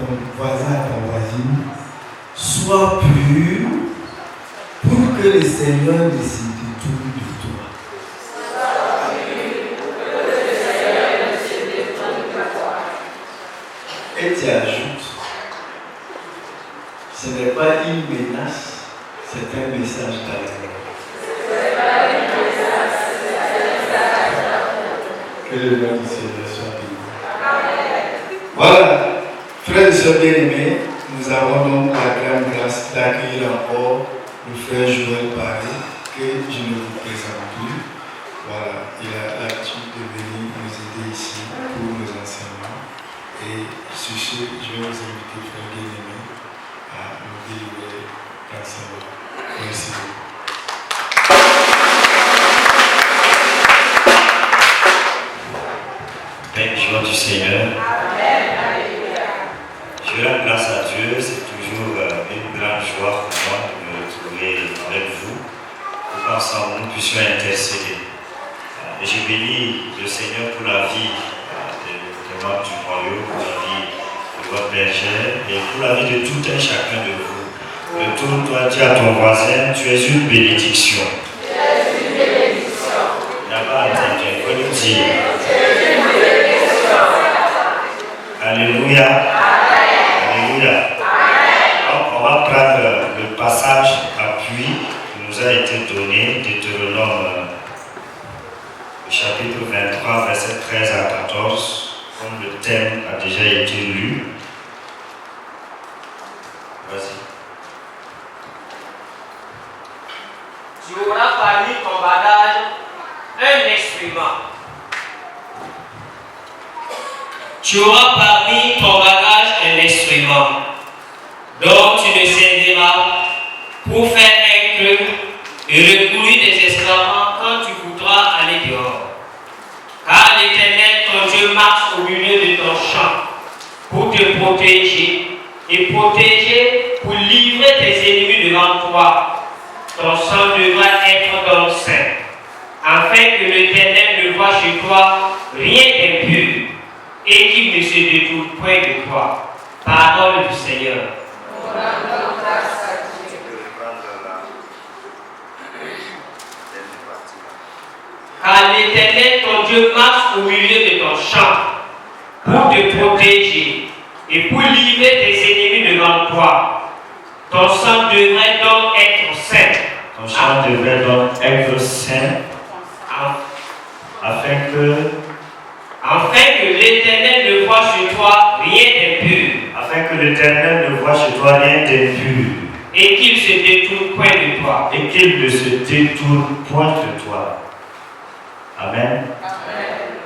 ton voisin, ta voisine, sois pur pour que le Seigneur ne se détourne de toi. Et tu ajoutes, ce n'est pas une menace, c'est un message d'amour. Que le nom du Seigneur soit béni. Voilà, frères et sœurs bien-aimés, nous avons donc la grande grâce d'accueillir encore le frère Joël Paris, que je ne vous présente plus. Voilà, il a l'habitude de venir nous aider ici pour nos enseignements. Et sur ce, je vais vous inviter, frère bien-aimé, à nous délivrer l'enseignement. Merci beaucoup. Joie du Seigneur. Je rends grâce à Dieu, c'est toujours une grande joie pour moi de me retrouver avec vous pour qu'ensemble nous puissions intercéder. Et je bénis le Seigneur pour la vie des membres du royaume, pour la vie de votre bergère et pour la vie de tout un chacun de vous. Retourne-toi, dis à ton voisin, tu es une bénédiction. Il n'a pas entendu, il faut nous dire. Alléluia. Alléluia. Donc, on va prendre le passage appui qui nous a été donné, Deutéronome, chapitre 23, versets 13 à 14, comme le thème a déjà été lu. Vas-y. Tu auras parmi ton bagage un instrument. Tu auras parmi ton bagage un instrument dont tu ne serviras pour faire un creux et recourir des excréments quand tu voudras aller dehors. Car l'Éternel, ton Dieu, marche au milieu de ton champ pour te protéger et protéger pour livrer tes ennemis devant toi. Ton sang devra être donc saint, afin que l'Éternel ne voie chez toi rien d'impur et qu'il ne se détourne point de toi. Parole du Seigneur. Car l'Éternel, ton Dieu, marche au milieu de ton champ pour te protéger et pour livrer tes ennemis devant toi. Ton sang devrait donc être saint. Ton sang devrait donc être saint, afin que l'Éternel ne voie chez toi rien d'impur. Afin que l'Éternel ne voie chez toi rien d'impur. Et qu'il se détourne point de toi. Et qu'il ne se détourne point de toi. Amen.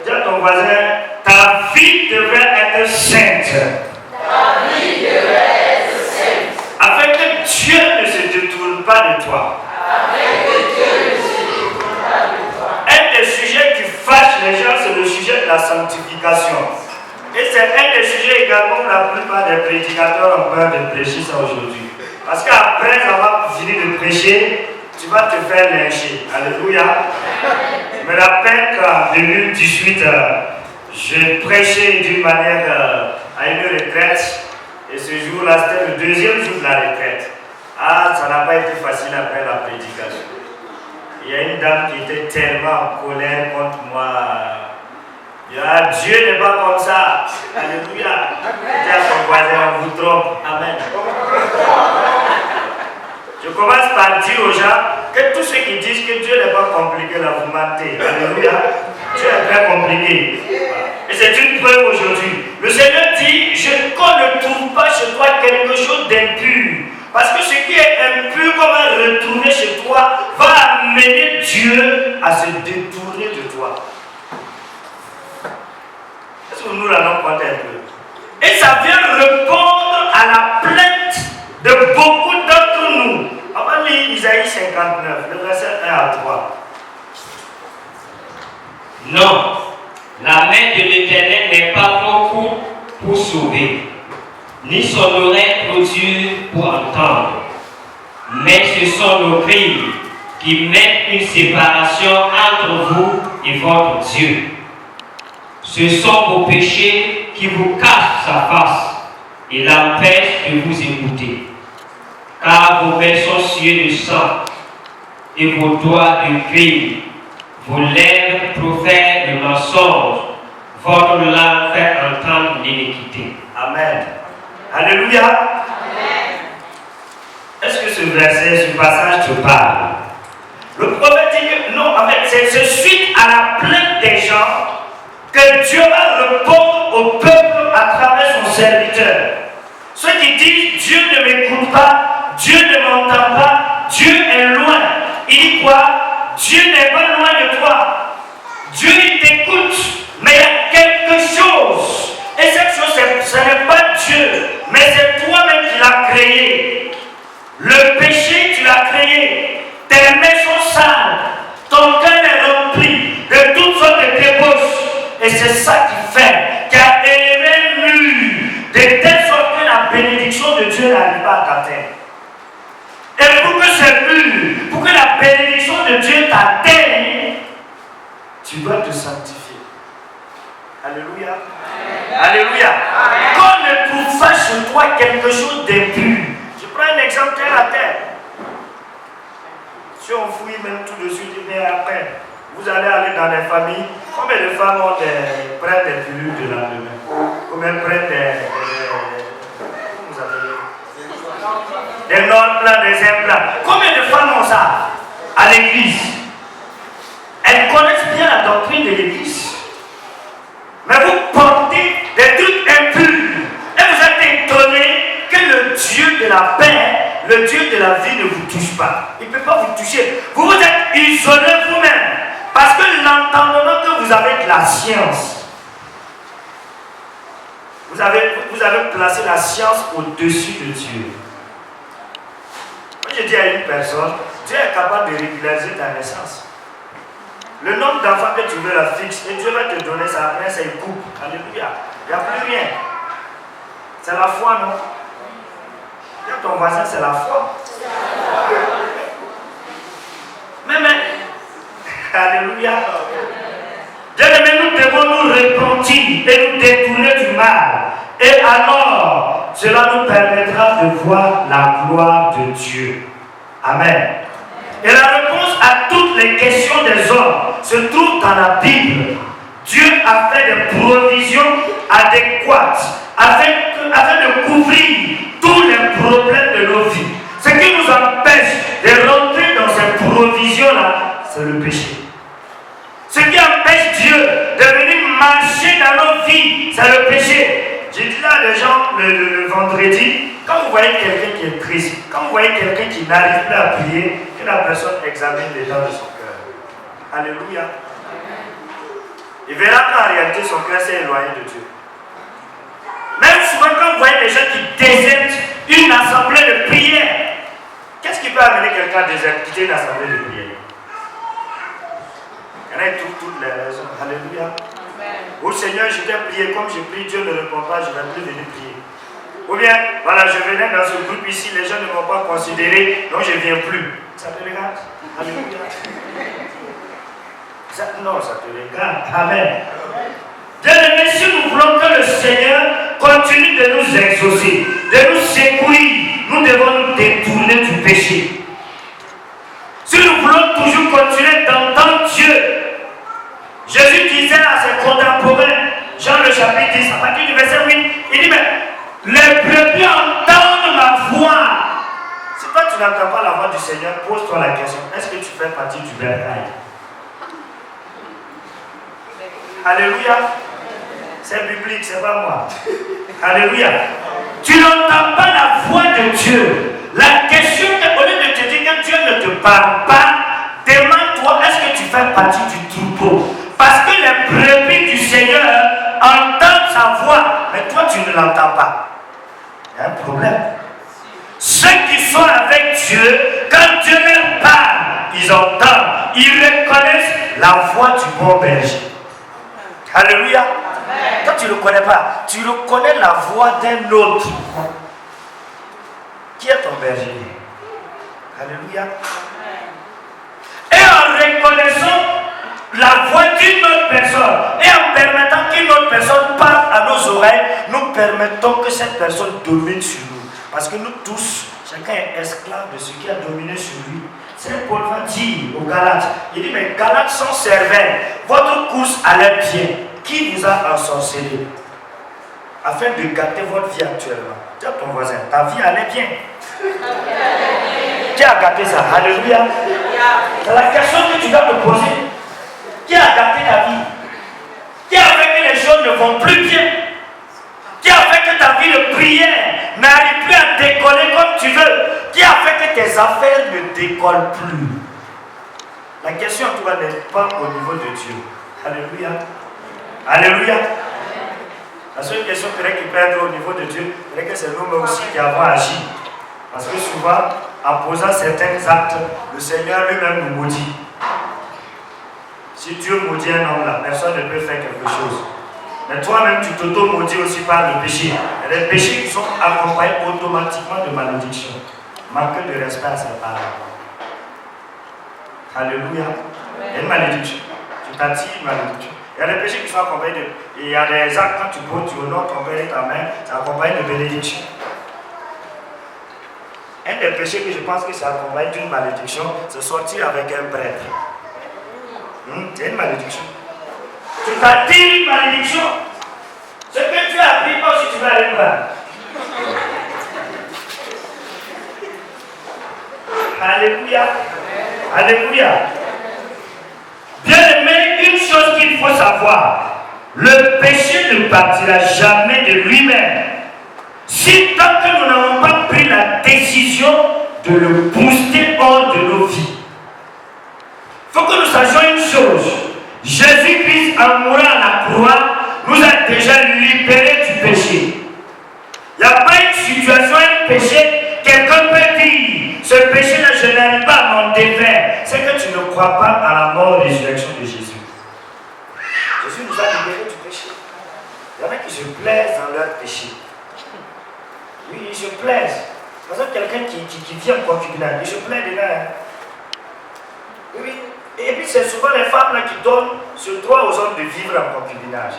Dis à ton voisin, ta vie devrait être sainte. Ta vie devrait être sainte. Afin que Dieu ne se détourne pas de toi. Afin que Dieu ne se détourne pas de toi. Un des sujets qui fâche les gens, c'est le sujet de la sanctification. Et c'est un des sujets également où la plupart des prédicateurs ont peur de prêcher ça aujourd'hui. Parce qu'après avoir fini de prêcher, tu vas te faire lyncher. Alléluia. Je me rappelle qu'en 2018, je prêchais d'une manière à une retraite. Et ce jour-là, c'était le deuxième jour de la retraite. Ah, ça n'a pas été facile après la prédication. Il y a une dame qui était tellement en colère contre moi. Ah, Dieu n'est pas comme ça. Alléluia. Dis à son voisin, on vous trompe. Amen. Je commence par dire aux gens que tous ceux qui disent que Dieu n'est pas compliqué, là, vous mentez. Alléluia. Dieu est très compliqué. Et c'est une preuve aujourd'hui. Le Seigneur dit, qu'on ne trouve pas chez toi quelque chose d'impur. Parce que ce qui est impur, comme retourner chez toi, va amener Dieu à se détourner de toi. Est-ce que nous l'allons prendre un peu? Et ça vient répondre à la plainte de beaucoup d'entre nous. On va lire Isaïe 59, le verset 1 à 3. Non, la main de l'Éternel n'est pas trop courte pour sauver, ni son oreille trop dure pour entendre. Mais ce sont nos crimes qui mettent une séparation entre vous et votre Dieu. Ce sont vos péchés qui vous cachent sa face Il empêche de vous écouter. Car vos mains sont souillées de sang et vos doigts de crime. Vos lèvres profèrent le mensonge. Votre langue fait entendre l'iniquité. Amen. Alléluia. Amen. Est-ce que ce verset, ce passage te parle? Le prophète dit que non, en fait, c'est suite à la plainte des gens que Dieu va répondre au peuple à travers son serviteur. Ceux qui disent Dieu ne m'écoute pas, Dieu ne m'entend pas, Dieu est loin. Il dit quoi? Dieu n'est pas loin de toi. Dieu il t'écoute, mais il y a quelque chose. Et cette chose, ce n'est pas Dieu, mais c'est toi-même qui l'as créé. Le péché, tu l'as créé. Tes mains sont sales. Ton cœur est rempli de toutes sortes de débauches. Et c'est ça qui a élevé le mur de telle sorte que la bénédiction de Dieu n'arrive pas à t'atteindre. Et pour que ce mur, pour que la bénédiction de Dieu t'atteigne, tu dois te sanctifier. Alléluia. Alléluia. Qu'on ne trouve pas chez toi quelque chose d'impur. Je prends un exemple terre à terre. Si on fouille même tout de suite, mais après, vous allez aller dans les familles. Combien de femmes prennent des pilules de lendemain? Combien prennent vous appelez des non-plans, des implants? Combien de femmes ont ça à l'église? Elles connaissent bien la doctrine de l'église. Mais vous portez des trucs impurs. Et vous êtes étonné que le Dieu de la paix, le Dieu de la vie ne vous touche pas. Il ne peut pas vous toucher. Vous vous êtes isolé vous-même. Parce que l'entendement que vous avez de la science, vous avez placé la science au-dessus de Dieu. Moi, je dis à une personne, Dieu est capable de régulariser ta naissance. Le nombre d'enfants que tu veux la fixe, et Dieu va te donner ça, après ça il coupe. Alléluia. Il n'y a plus rien. C'est la foi, non? Dis à ton voisin, c'est la foi. Mais, alléluia. Bien-aimés, nous devons nous repentir et nous détourner du mal. Et alors, cela nous permettra de voir la gloire de Dieu. Amen. Et la réponse à toutes les questions des hommes se trouve dans la Bible. Dieu a fait des provisions adéquates afin de couvrir tous les problèmes de nos vies. Ce qui nous empêche de rentrer dans ces provisions-là, c'est le péché. Ce qui empêche Dieu de venir marcher dans nos vies, c'est le péché. J'ai dit là à les gens le vendredi, quand vous voyez quelqu'un qui est triste, quand vous voyez quelqu'un qui n'arrive plus à prier, que la personne examine les dents de son cœur. Alléluia. Il verra qu'en réalité son cœur s'est éloigné de Dieu. Même souvent quand vous voyez des gens qui désertent une assemblée de prière, qu'est-ce qui peut amener quelqu'un à quitter une assemblée de prière? Il y en a toutes les raisons. Alléluia. Au Seigneur, je t'ai prié, comme je prie, Dieu ne répond pas, je ne vais plus venir prier. Ou bien, voilà, je venais dans ce groupe ici, les gens ne m'ont pas considéré, donc je ne viens plus. Ça te regarde? Alléluia. Non, ça te regarde. Amen. Bien-aimés, si nous voulons que le Seigneur continue de nous exaucer, de nous secourir, nous devons nous détourner du péché. Si nous voulons toujours continuer d'entendre Dieu, Jésus disait à ses contemporains, Jean le chapitre 10, à partir du verset 8, il dit, mais les brebis entendent ma voix. Si toi tu n'entends pas la voix du Seigneur, pose-toi la question, est-ce que tu fais partie du bercail? Alléluia. C'est biblique, c'est pas moi. Alléluia. Tu n'entends pas la voix de Dieu. La question, au lieu de te dire que Dieu ne te parle pas, demande-toi, est-ce que tu fais partie du troupeau? Parce que les brebis du Seigneur entendent sa voix, mais toi tu ne l'entends pas. Il y a un problème. Ceux qui sont avec Dieu, quand Dieu leur parle, ils entendent, ils reconnaissent la voix du bon berger. Alléluia. Toi tu ne le connais pas, tu reconnais la voix d'un autre. Qui est ton berger? Alléluia. Et en reconnaissant la voix d'une autre personne et en permettant qu'une autre personne parle à nos oreilles, nous permettons que cette personne domine sur nous. Parce que nous tous, chacun est esclave de ce qui a dominé sur lui. C'est Paul va dire aux Galates, il dit, mais Galates sans cervelle, votre course allait bien. Qui vous a ensorcelé afin de gâter votre vie actuellement? Dis à ton voisin, ta vie allait bien. Qui a gâté ça? Alléluia. C'est la question que tu dois te poser. Qui a gâté ta vie? Qui a fait que les choses ne vont plus bien? Qui a fait que ta vie de prière n'arrive plus à décoller comme tu veux? Qui a fait que tes affaires ne décollent plus? La question, toi, n'est pas au niveau de Dieu. Alléluia. Alléluia. La seule question qui peut être au niveau de Dieu, c'est que c'est nous-mêmes aussi qui avons agi. Parce que souvent, en posant certains actes, le Seigneur lui-même nous maudit. Si Dieu maudit un homme là, personne ne peut faire quelque chose. Mais toi-même, tu t'auto-maudis aussi par le péché. Il y a des péchés qui sont accompagnés automatiquement de malédiction. Manque de respect à ses parents. Alléluia. Il y a une malédiction. Tu t'attires une malédiction. Il y a des péchés qui sont accompagnés de... Il y a des actes, quand tu poses, tu honores ton père et ta mère, ça accompagne de bénédiction. Un des péchés que je pense que ça accompagne d'une malédiction, c'est sortir avec un prêtre. C'est une malédiction. Tu t'attires une malédiction. Ce que tu as appris, toi aussi tu vas aller prendre. Alléluia. Alléluia. Bien aimé, une chose qu'il faut savoir, le péché ne partira jamais de lui-même. Si tant que nous n'avons pas pris la décision de le booster hors de nos vies. Il faut que nous sachions une chose. Jésus-Christ, en mourant à la croix, nous a déjà libérés du péché. Il n'y a pas une situation, un péché, quelqu'un peut dire, ce péché-là, je n'arrive pas à m'en défaire. C'est que tu ne crois pas à la mort et résurrection de Jésus. Jésus nous a libérés du péché. Il y en a qui se plaisent dans leur péché. Oui, ils se plaisent. Par exemple, quelqu'un qui vit en concubinage, il se plaît dedans. Oui. Et puis c'est souvent les femmes là qui donnent ce droit aux hommes de vivre en concubinage.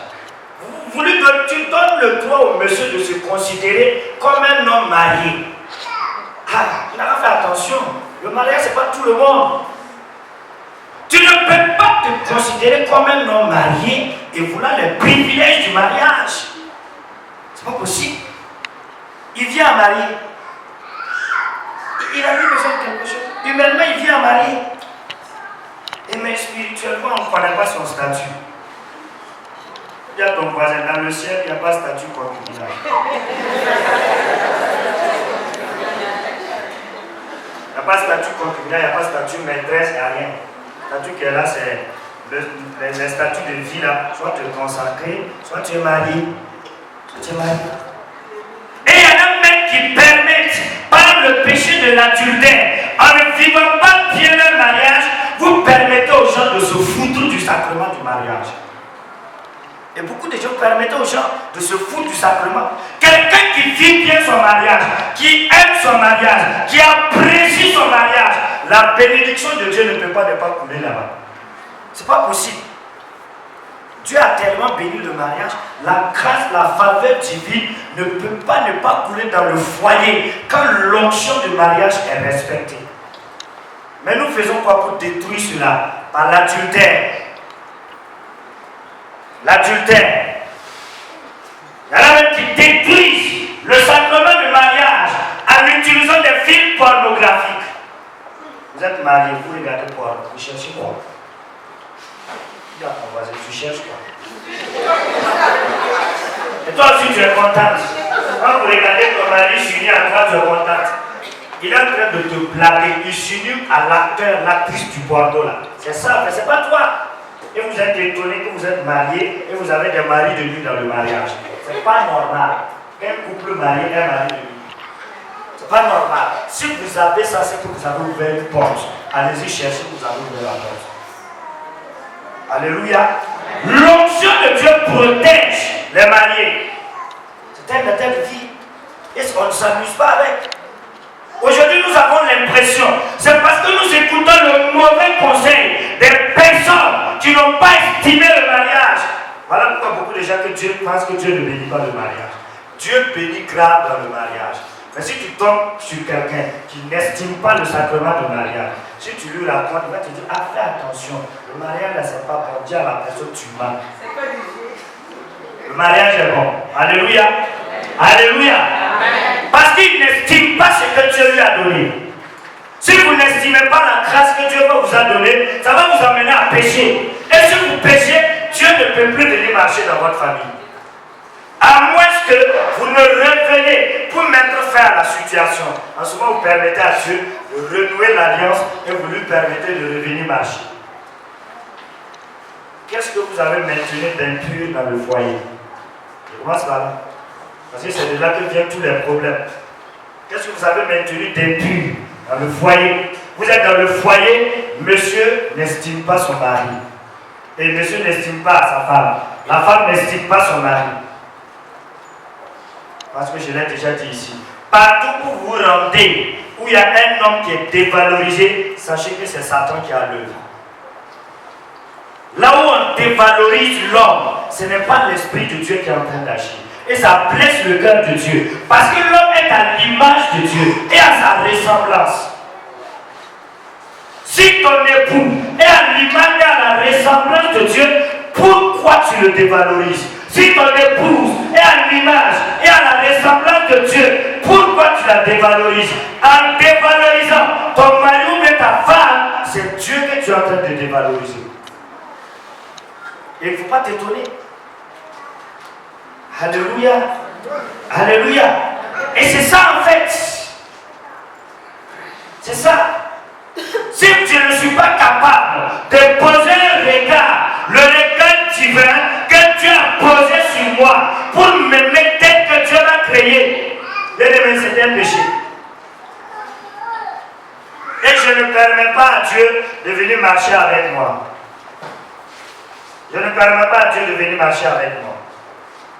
Tu donnes le droit au monsieur de se considérer comme un homme marié. Ah, il n'a pas fait attention. Le mariage, ce n'est pas tout le monde. Tu ne peux pas te considérer comme un homme marié et vouloir les privilèges du mariage. C'est pas possible. Il vient à marier. Il a eu besoin de quelque chose. Humainement, il vient à marier. Et mais spirituellement, on ne connaît pas son statut. Il y a ton voisin dans le ciel, il n'y a pas de statut concubinage. Il n'y a pas de statut concubinage, il n'y a pas de statut maîtresse, il n'y a rien. Le statut qui est là, c'est le statut de vie là. Soit tu es consacré, soit tu es marié. Soit tu es marié. Et il y en a même qui permettent, par le péché de l'adultère, en ne vivant pas bien leur mariage, vous permettez aux gens de se foutre du sacrement du mariage. Et beaucoup de gens permettent aux gens de se foutre du sacrement. Quelqu'un qui vit bien son mariage, qui aime son mariage, qui apprécie son mariage, la bénédiction de Dieu ne peut pas ne pas couler là-bas. C'est pas possible. Dieu a tellement béni le mariage, la grâce, la faveur divine ne peut pas ne pas couler dans le foyer quand l'onction du mariage est respectée. Mais nous faisons quoi pour détruire cela? Par l'adultère. L'adultère. Il y en a même qui détruisent le sacrement du mariage en utilisant des films pornographiques. Vous êtes marié, vous regardez quoi? Vous cherchez quoi? Regarde ton voisin, tu cherches quoi? Et toi aussi tu es contente. Quand vous regardez ton mari s'unir à toi, tu es contente. Il est en train de te blaguer. Il s'unit à l'acteur, l'actrice du Bordeaux là. C'est ça, mais c'est pas toi. Et vous êtes étonné que vous êtes marié et vous avez des maris de nuit dans le mariage. C'est pas normal. Un couple marié, un mari de nuit. C'est pas normal. Si vous avez ça, c'est que vous avez ouvert une porte. Allez-y chercher, vous avez ouvert la porte. Alléluia. L'onction de Dieu protège les mariés. C'est un état de vie. Et on ne s'amuse pas avec. Aujourd'hui, nous avons l'impression, c'est parce que nous écoutons le mauvais conseil des personnes qui n'ont pas estimé le mariage. Voilà pourquoi beaucoup de gens que Dieu pensent que Dieu ne bénit pas le mariage. Dieu bénit grave dans le mariage. Mais si tu tombes sur quelqu'un qui n'estime pas le sacrement du mariage, si tu lui racontes, il va te dire, ah, fais attention, le mariage là c'est pas bon, dis à la personne tu mens. Le mariage est bon. Alléluia. Alléluia. Parce qu'il n'estime pas ce que Dieu lui a donné. Si vous n'estimez pas la grâce que Dieu va vous a donnée, ça va vous amener à pécher. Et si vous péchez, Dieu ne peut plus venir marcher dans votre famille. À moins que vous ne revenez pour mettre fin à la situation. En ce moment, vous permettez à Dieu de renouer l'alliance et vous lui permettez de revenir marcher. Qu'est-ce que vous avez maintenu d'impur dans le foyer? Je commence par là. Parce que c'est de là que viennent tous les problèmes. Qu'est-ce que vous avez maintenu d'impur dans le foyer? Vous êtes dans le foyer, monsieur n'estime pas son mari. Et monsieur n'estime pas sa femme. La femme n'estime pas son mari. Parce que je l'ai déjà dit ici. Partout où vous vous rendez, où il y a un homme qui est dévalorisé, sachez que c'est Satan qui a l'œuvre. Là où on dévalorise l'homme, ce n'est pas l'Esprit de Dieu qui est en train d'agir. Et ça blesse le cœur de Dieu. Parce que l'homme est à l'image de Dieu et à sa ressemblance. Si ton époux est à l'image et à la ressemblance de Dieu, pourquoi tu le dévalorises? Si ton épouse est à l'image et à la ressemblance de Dieu, pourquoi tu la dévalorises? En dévalorisant ton mari ou bien ta femme, c'est Dieu que tu es en train de dévaloriser. Et il ne faut pas t'étonner. Alléluia. Alléluia. Et c'est ça en fait. C'est ça. Si je ne suis pas capable de poser un regard, le regard divin que Dieu a posé sur moi pour m'aimer tel que Dieu m'a créé, c'est un péché. Et je ne permets pas à Dieu de venir marcher avec moi. Je ne permets pas à Dieu de venir marcher avec moi.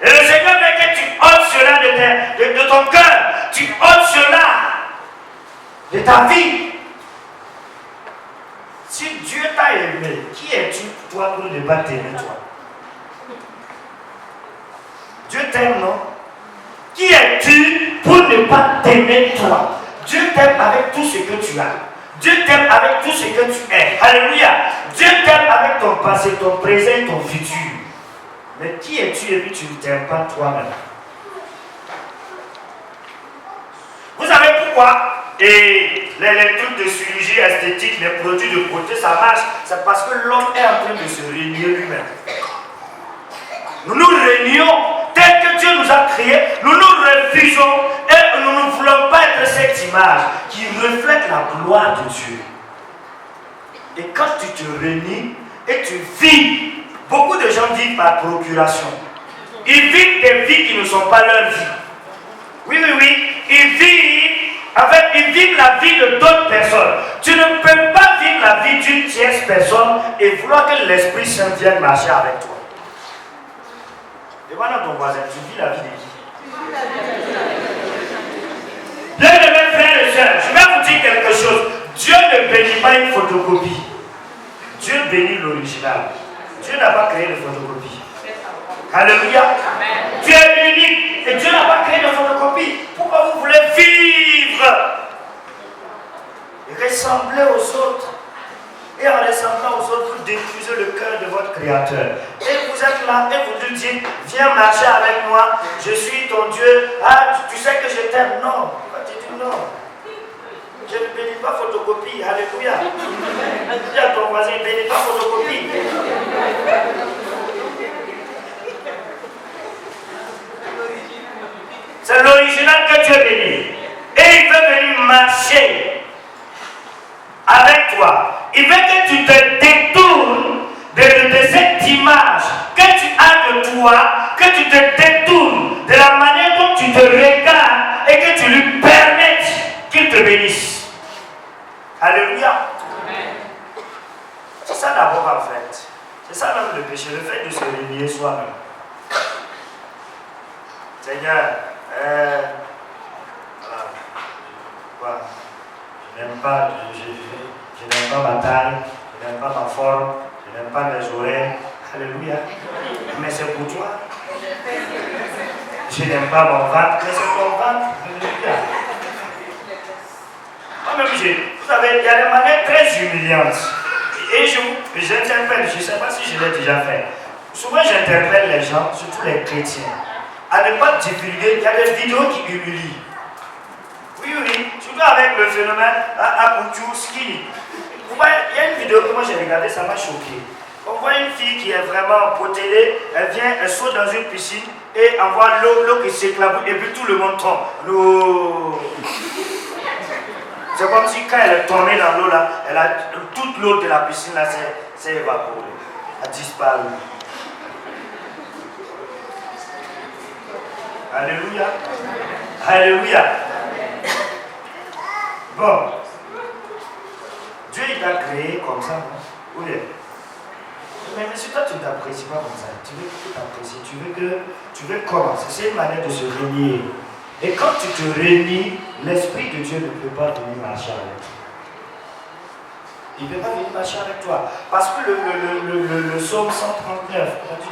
Et le Seigneur veut que tu ôtes cela de ton cœur. Tu ôtes cela de ta vie. Si Dieu t'a aimé, qui es-tu toi pour ne pas t'aimer toi? Dieu t'aime, non? Qui es-tu pour ne pas t'aimer toi? Dieu t'aime avec tout ce que tu as. Dieu t'aime avec tout ce que tu es. Alléluia. Dieu t'aime avec ton passé, ton présent et ton futur. Mais qui es-tu et puis tu ne t'aimes pas toi-même? Vous savez pourquoi? Et les trucs de chirurgie esthétique, les produits de beauté, ça marche. C'est parce que l'homme est en train de se régner lui-même. Nous nous régnons tel que Dieu nous a créés. Nous nous refusons et nous ne voulons pas être cette image qui reflète la gloire de Dieu. Et quand tu te régnes et tu vis, beaucoup de gens vivent par procuration. Ils vivent des vies qui ne sont pas leur vie. Oui, oui, oui. Ils vivent la vie de d'autres personnes. Tu ne peux pas vivre la vie d'une tierce personne et vouloir que l'Esprit Saint vienne marcher avec toi. Demande à ton voisin, tu vis la vie de qui? Bien-aimés frères et sœurs, je vais vous dire quelque chose. Dieu ne bénit pas une photocopie. Dieu bénit l'original. Dieu n'a pas créé de photocopie. Alléluia. Dieu est unique et Dieu n'a pas créé de photocopie. Pourquoi vous voulez vivre et ressembler aux autres? Et en ressemblant aux autres, vous détruisez le cœur de votre Créateur. Et vous êtes là et vous lui dites, viens marcher avec moi, je suis ton Dieu. Ah, tu sais que je t'aime. Non, tu dis non. Je ne bénis pas photocopie. Alléluia. Dis à ton voisin, ne bénis pas photocopie. C'est l'original que Dieu bénit. Et il veut venir marcher avec toi. Il veut que tu te détournes de cette image que tu as de toi, que tu te détournes de la manière dont tu te regardes et que tu lui permettes qu'il te bénisse. Alléluia. C'est ça d'abord en fait. C'est ça même le péché, le fait de se renier soi-même. Seigneur, voilà. Je n'aime pas ma taille, je n'aime pas ma forme, je n'aime pas les oreilles. Alléluia. Mais c'est pour toi. Je n'aime pas mon ventre, mais c'est ton ventre. Alléluia. Moi-même, vous savez, il y a des manières très humiliantes. Et j'interpelle, je ne sais pas si je l'ai déjà fait. Souvent, j'interpelle les gens, surtout les chrétiens, à ne pas divulguer. Il y a des vidéos qui humilient. Oui, surtout avec le phénomène à Boutou, skinny. Vous voyez, il y a une vidéo que moi j'ai regardée, ça m'a choqué. On voit une fille qui est vraiment potelée, elle vient, elle saute dans une piscine et on voit l'eau qui s'éclabouille et puis tout le monde tombe. L'eau. C'est comme si quand elle est tombée dans l'eau là, toute l'eau de la piscine là s'est évaporée. Elle a disparu. Alléluia. Alléluia. Bon. Dieu il t'a créé comme ça. Oui. Mais si toi tu ne t'apprécies pas comme ça, tu veux que tu t'apprécies, tu veux comment? C'est une manière de se renier. Et quand tu te renies, l'Esprit de Dieu ne peut pas venir marcher avec toi. Il ne peut pas venir marcher avec toi. Parce que le psaume 139,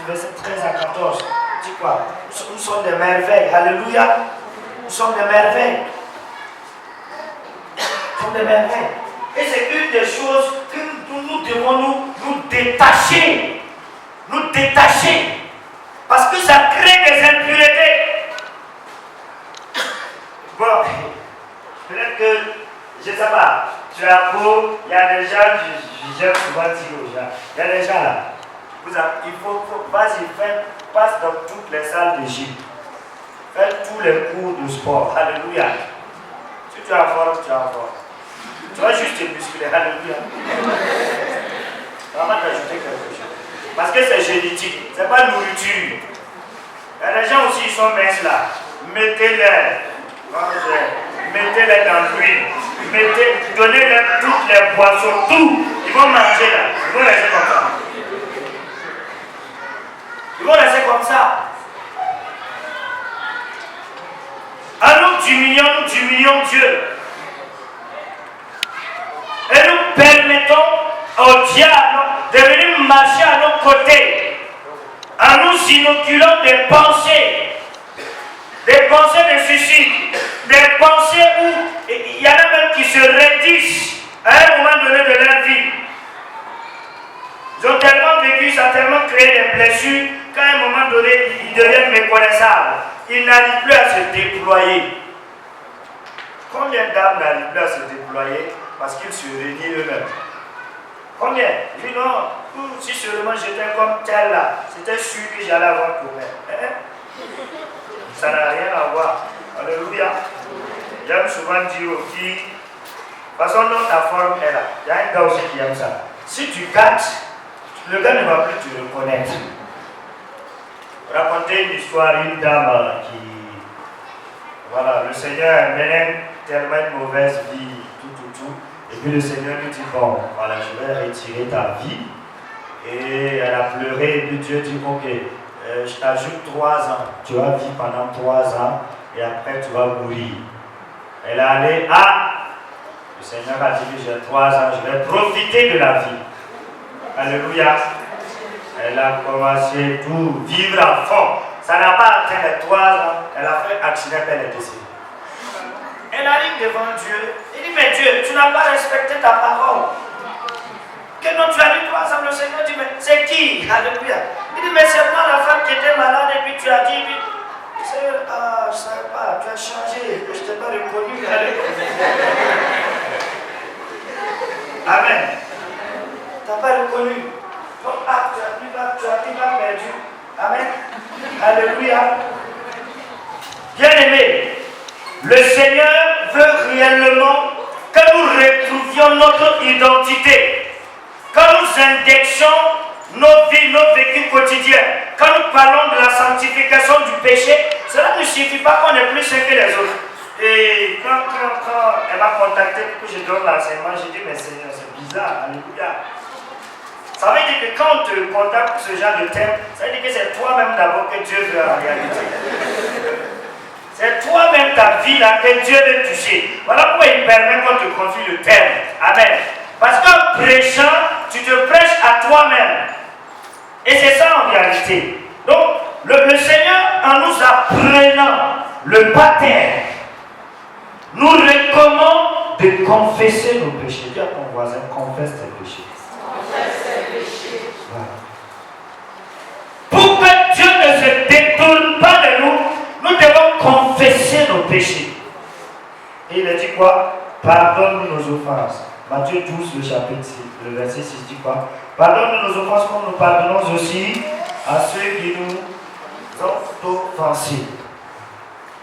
verset 13 à 14, dit quoi? Nous sommes des merveilles. Alléluia. Nous sommes des merveilles. Nous sommes des merveilles. Et c'est une des choses que nous devons nous détacher. Nous détacher. Parce que ça crée des impuretés. Bon, peut-être que, je ne sais pas, tu as beau, il y a des gens, j'aime souvent dire aux gens, il y a des gens là, il faut vas-y, passe dans toutes les salles de gym, fais tous les cours de sport, alléluia. Si tu as forme, tu as forme. Tu vas juste te muscler, alléluia. On va t'ajouter quelque chose. Parce que c'est génétique, c'est pas nourriture. Il y a des gens aussi, ils sont minces là. Mettez-les dans l'huile. Donnez-leur toutes les boissons, tout. Ils vont manger là. Ils vont rester comme ça. Ils vont rester comme ça. Alors nous diminuons Dieu. Et nous permettons au diable de venir marcher à nos côtés en nous inoculant des pensées de suicide, des pensées où il y en a même qui se raidissent à un moment donné de leur vie. Ils ont tellement vécu, ça a tellement créé des blessures qu'à un moment donné, ils deviennent méconnaissables. Ils n'arrivent plus à se déployer. Combien d'âmes n'arrivent plus à se déployer parce qu'ils se renient eux-mêmes? Combien? Je dis non, si seulement j'étais comme tel là, c'était sûr que j'allais avoir pour moi. Ça n'a rien à voir. Alléluia. J'aime souvent dire aux filles, de toute façon, ta forme est là. Il y a un gars aussi qui aime ça. Si tu gâtes, le gars ne va plus te reconnaître. Raconter une histoire, une dame qui, voilà, le Seigneur mène tellement une mauvaise vie, tout. Et puis le Seigneur lui dit, bon, voilà, je vais retirer ta vie. Et elle a pleuré, et puis Dieu dit, ok, je t'ajoute 3 ans. Tu vas vivre pendant 3 ans, et après tu vas mourir. Elle est allée, le Seigneur a dit que j'ai 3 ans, je vais profiter de la vie. Alléluia. Elle a commencé tout, vivre à fond. Ça n'a pas atteint les 3 ans, elle a fait accident, elle est décédée. Elle arrive devant Dieu, il dit, mais Dieu, tu n'as pas respecté ta parole. Que non, tu as dit 3 ans, le Seigneur dit, mais c'est qui? Alléluia. Il dit, mais c'est moi la femme qui était malade, et puis tu as dit, Seigneur, je ne savais pas, tu as changé, je ne t'ai pas reconnu. Amen. Tu n'as pas reconnu. Donc, tu as perdu. Amen. Alléluia. Bien-aimés, le Seigneur veut réellement que nous retrouvions notre identité. Quand nous indexons nos vies, nos vécus quotidiens, quand nous parlons de la sanctification du péché, cela ne suffit pas qu'on est plus saint que les autres. Et quand elle m'a contacté pour que je donne l'enseignement, j'ai dit, mais Seigneur, c'est bizarre, alléluia. Ça veut dire que quand on te contacte pour ce genre de thème, ça veut dire que c'est toi-même d'abord que Dieu veut en réalité. C'est toi-même ta vie là que Dieu veut toucher. Voilà pourquoi il permet qu'on te confie le thème. Amen. Parce qu'en prêchant, tu te prêches à toi-même. Et c'est ça en réalité. Donc, le Seigneur, en nous apprenant le baptême, nous recommande de confesser nos péchés. Dis à ton voisin, confesse tes péchés. Voilà. Pour que Dieu ne se détourne pas de nous, nous devons confesser nos péchés. Et il a dit quoi? Pardonne-nous nos offenses. Matthieu 12, le chapitre 6, le verset 6 dit quoi? Pardonne-nous nos offenses comme nous pardonnons aussi à ceux qui nous ont offensés.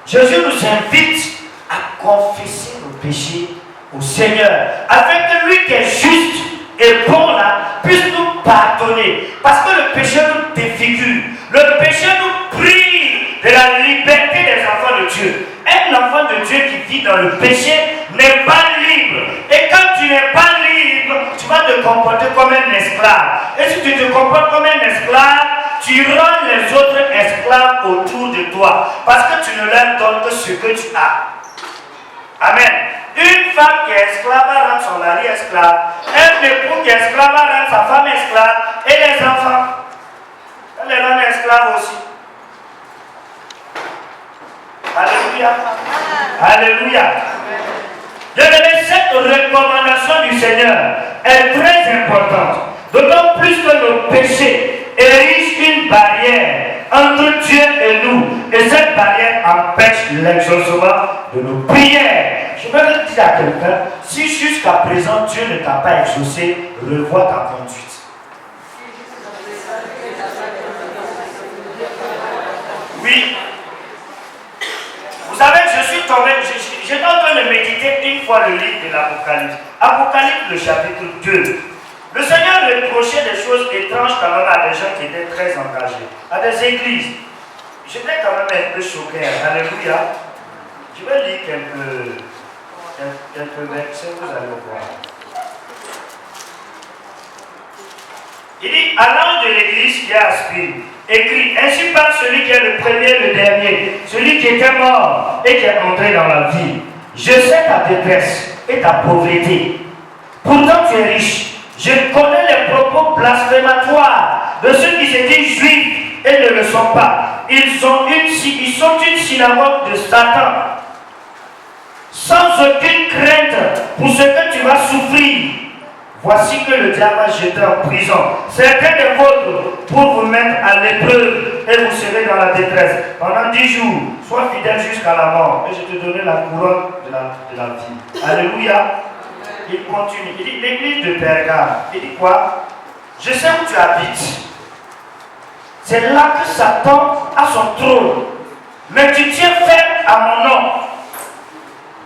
Jésus nous invite à confesser nos péchés au Seigneur, afin que lui qui est juste et bon là, puisse nous pardonner. Parce que le péché nous défigure. Le péché nous prive de la liberté des enfants de Dieu. Un enfant de Dieu qui vit dans le péché n'est pas libre. Et quand tu n'es pas libre, tu vas te comporter comme un esclave. Et si tu te comportes comme un esclave, tu rends les autres esclaves autour de toi. Parce que tu ne leur donnes que ce que tu as. Amen. Une femme qui est esclave va rendre son mari esclave. Un époux qui est esclave va rendre sa femme esclave. Et les enfants, elle les rend esclaves aussi. Alléluia. Alléluia. Bien-aimé, cette recommandation du Seigneur est très importante. D'autant plus que nos péchés érigent une barrière entre Dieu et nous. Et cette barrière empêche l'exaucement de nos prières. Je vais le dire à quelqu'un, si jusqu'à présent Dieu ne t'a pas exaucé, revois ta conduite. Oui. Vous savez, je suis tombé, j'étais en train de méditer une fois le livre de l'Apocalypse. Apocalypse, le chapitre 2. Le Seigneur reprochait des choses étranges quand même à des gens qui étaient très engagés, à des églises. J'étais quand même un peu choqué. Alléluia. Je vais lire quelques versets, vous allez voir. Il dit, à l'ange de l'église qui est à Spire, écrit, ainsi parle celui qui est le premier et le dernier, celui qui était mort et qui est entré dans la vie. Je sais ta détresse et ta pauvreté. Pourtant tu es riche. Je connais les propos blasphématoires de ceux qui se disent juifs et ne le sont pas. Ils sont une synagogue de Satan. Sans aucune crainte pour ce que tu vas souffrir. Voici que le diable va jeter en prison certains des vôtres pour vous mettre à l'épreuve et vous serez dans la détresse. Pendant 10 jours, sois fidèle jusqu'à la mort et je te donnerai la couronne de la vie. Alléluia. Il continue. Il dit l'église de Pergame. Il dit quoi? Je sais où tu habites. C'est là que Satan a son trône. Mais tu tiens ferme à mon nom.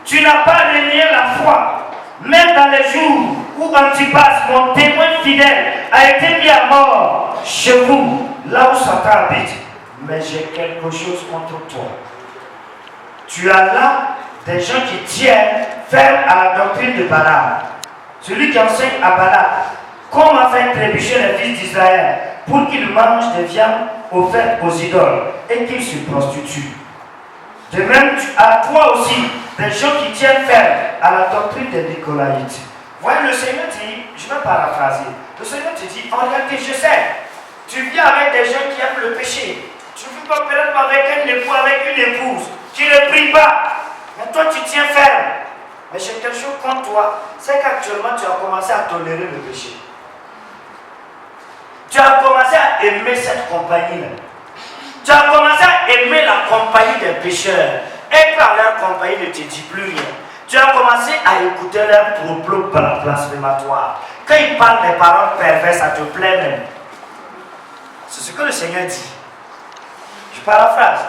Tu n'as pas renié la foi. Même dans les jours où Antipas, mon témoin fidèle, a été mis à mort chez vous, là où Satan habite. Mais j'ai quelque chose contre toi. Tu as là des gens qui tiennent ferme à la doctrine de Balaam. Celui qui enseigne à Balaam comment faire trébucher les fils d'Israël pour qu'ils mangent des viandes offertes aux idoles et qu'ils se prostituent. De même, tu as toi aussi des gens qui tiennent ferme à la doctrine des Nicolaïtes. Voyez, le Seigneur dit, je vais paraphraser, le Seigneur te dit, en réalité, je sais, tu viens avec des gens qui aiment le péché. Tu vis pas peut-être avec un époux, avec une épouse, qui ne prie pas. Mais toi, tu tiens ferme. Mais j'ai quelque chose contre toi, c'est qu'actuellement, tu as commencé à tolérer le péché. Tu as commencé à aimer cette compagnie-là. Tu as commencé à aimer la compagnie des pécheurs. Être à leur compagnie ne te dit plus rien. Tu as commencé à écouter leurs propos blasphématoires. Quand ils parlent des paroles perverses, ça te plaît même. C'est ce que le Seigneur dit. Je paraphrase.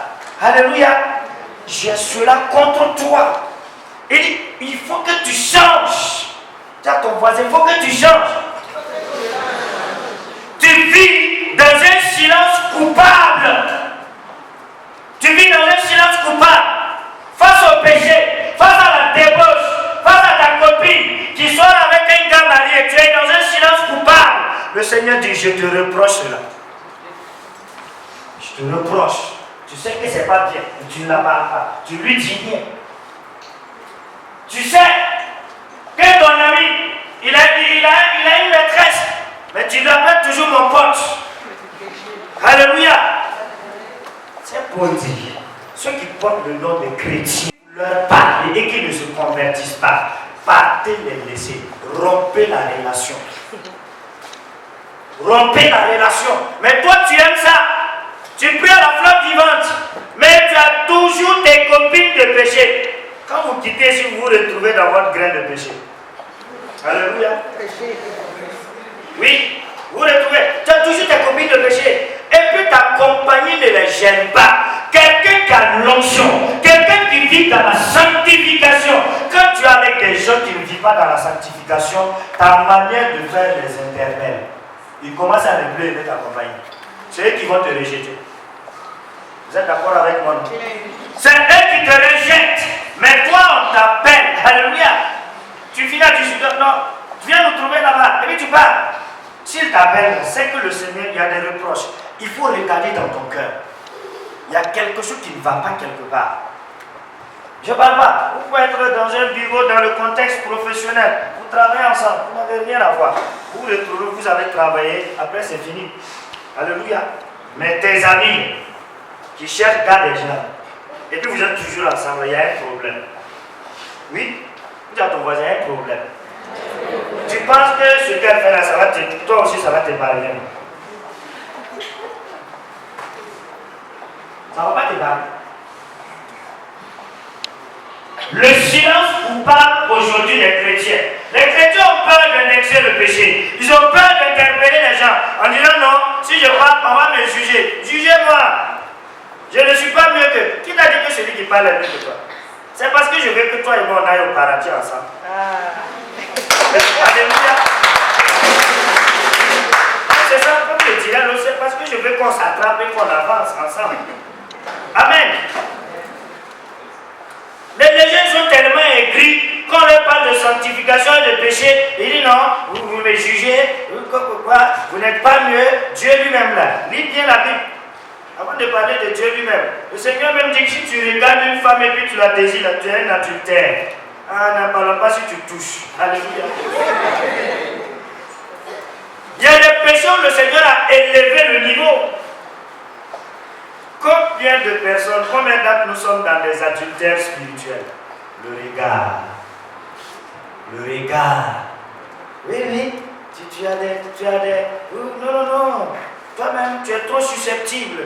Alléluia. J'ai cela contre toi. Il dit, il faut que tu changes. Dis à ton voisin, il faut que tu changes. Tu vis dans un silence coupable. Tu vis dans un silence coupable. Face au péché, face à la débauche, face à ta copine qui sort avec un gars marié, tu es dans un silence coupable. Le Seigneur dit, je te reproche cela. Je te reproche. Tu sais que c'est pas bien, mais tu ne la parles pas. Tu lui dis rien. Tu sais que ton ami, il a une maîtresse. chrétiens, leur parler et qu'ils ne se convertissent pas, partez les laisser, rompez la relation. Rompez la relation. Mais toi, tu aimes ça. Tu pries à la flamme vivante, mais tu as toujours tes copines de péché. Quand vous quittez, si vous vous retrouvez dans votre grain de péché. Alléluia. Oui, vous retrouvez. Tu as toujours tes copines de péché. Et puis ta compagnie ne les gêne pas. Quelqu'un qui a l'onction, quelqu'un qui vit dans la sanctification. Quand tu es avec des gens qui ne vivent pas dans la sanctification, ta manière de faire les interpelle. Ils commencent à ne plus aimer ta compagnie. C'est eux qui vont te rejeter. Vous êtes d'accord avec moi? C'est eux qui te rejettent. Mais toi, on t'appelle. Alléluia. Tu finis à 18h. Non, tu viens nous trouver là-bas. Et puis tu pars. S'il t'appelle, c'est que le Seigneur, il y a des reproches. Il faut regarder dans ton cœur. Il y a quelque chose qui ne va pas quelque part. Je ne parle pas. Vous pouvez être dans un bureau, dans le contexte professionnel. Vous travaillez ensemble. Vous n'avez rien à voir. Vous vous retrouvez, vous avez travaillé. Après, c'est fini. Alléluia. Mais tes amis qui cherchent gars des gens, et puis vous êtes toujours ensemble, il y a un problème. Oui, vous dites à ton voisin, il y a un problème. Tu penses que ce qu'elle fait là, ça va te, toi aussi, ça va te parler. Ça ne va pas te parler. Le silence vous parle aujourd'hui des chrétiens. Les chrétiens ont peur d'annexer le péché. Ils ont peur d'interpeller les gens en disant non, si je parle, on va me juger. Jugez-moi. Je ne suis pas mieux que. Qui t'a dit que celui qui parle est mieux que toi? C'est parce que je veux que toi et moi on aille au paradis ensemble. Alléluia. C'est ça, comme je dirais, c'est parce que je veux qu'on s'attrape et qu'on avance ensemble. Amen. Les gens sont tellement aigris, quand on leur parle de sanctification et de péché, ils disent non, vous me jugez, vous n'êtes pas mieux, Dieu lui-même là. Lis bien la Bible. Avant de parler de Dieu lui-même, le Seigneur même dit que si tu regardes une femme et puis tu la désires, tu es un adultère. Ah, n'en parlons pas si tu touches. Alléluia. Il y a des péchés où le Seigneur a élevé le niveau. Combien de personnes, combien d'entre nous sommes dans des adultères spirituels? Le regard. Le regard. Oui, oui. Tu as des... Non. Toi-même, tu es trop susceptible.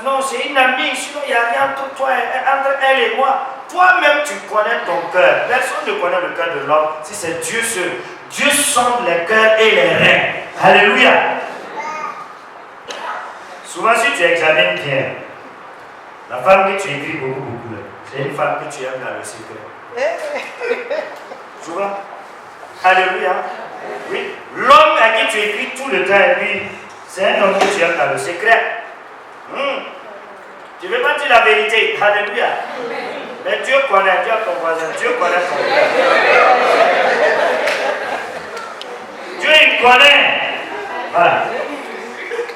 Non, c'est une amie, sinon il n'y a rien entre toi, entre elle et moi. Toi-même, tu connais ton cœur. Personne ne connaît le cœur de l'homme si c'est Dieu seul. Dieu sonde les cœurs et les reins. Alléluia. Souvent, si tu examines bien, la femme que tu écris beaucoup, c'est une femme que tu aimes dans le secret. Souvent. Alléluia. Oui. L'homme à qui tu écris tout le temps, lui, c'est un homme que tu aimes dans le secret. Tu ne veux pas dire la vérité. Alléluia. Mais Dieu connaît, Dieu ton voisin, Dieu connaît ton cœur. Dieu il connaît. Voilà.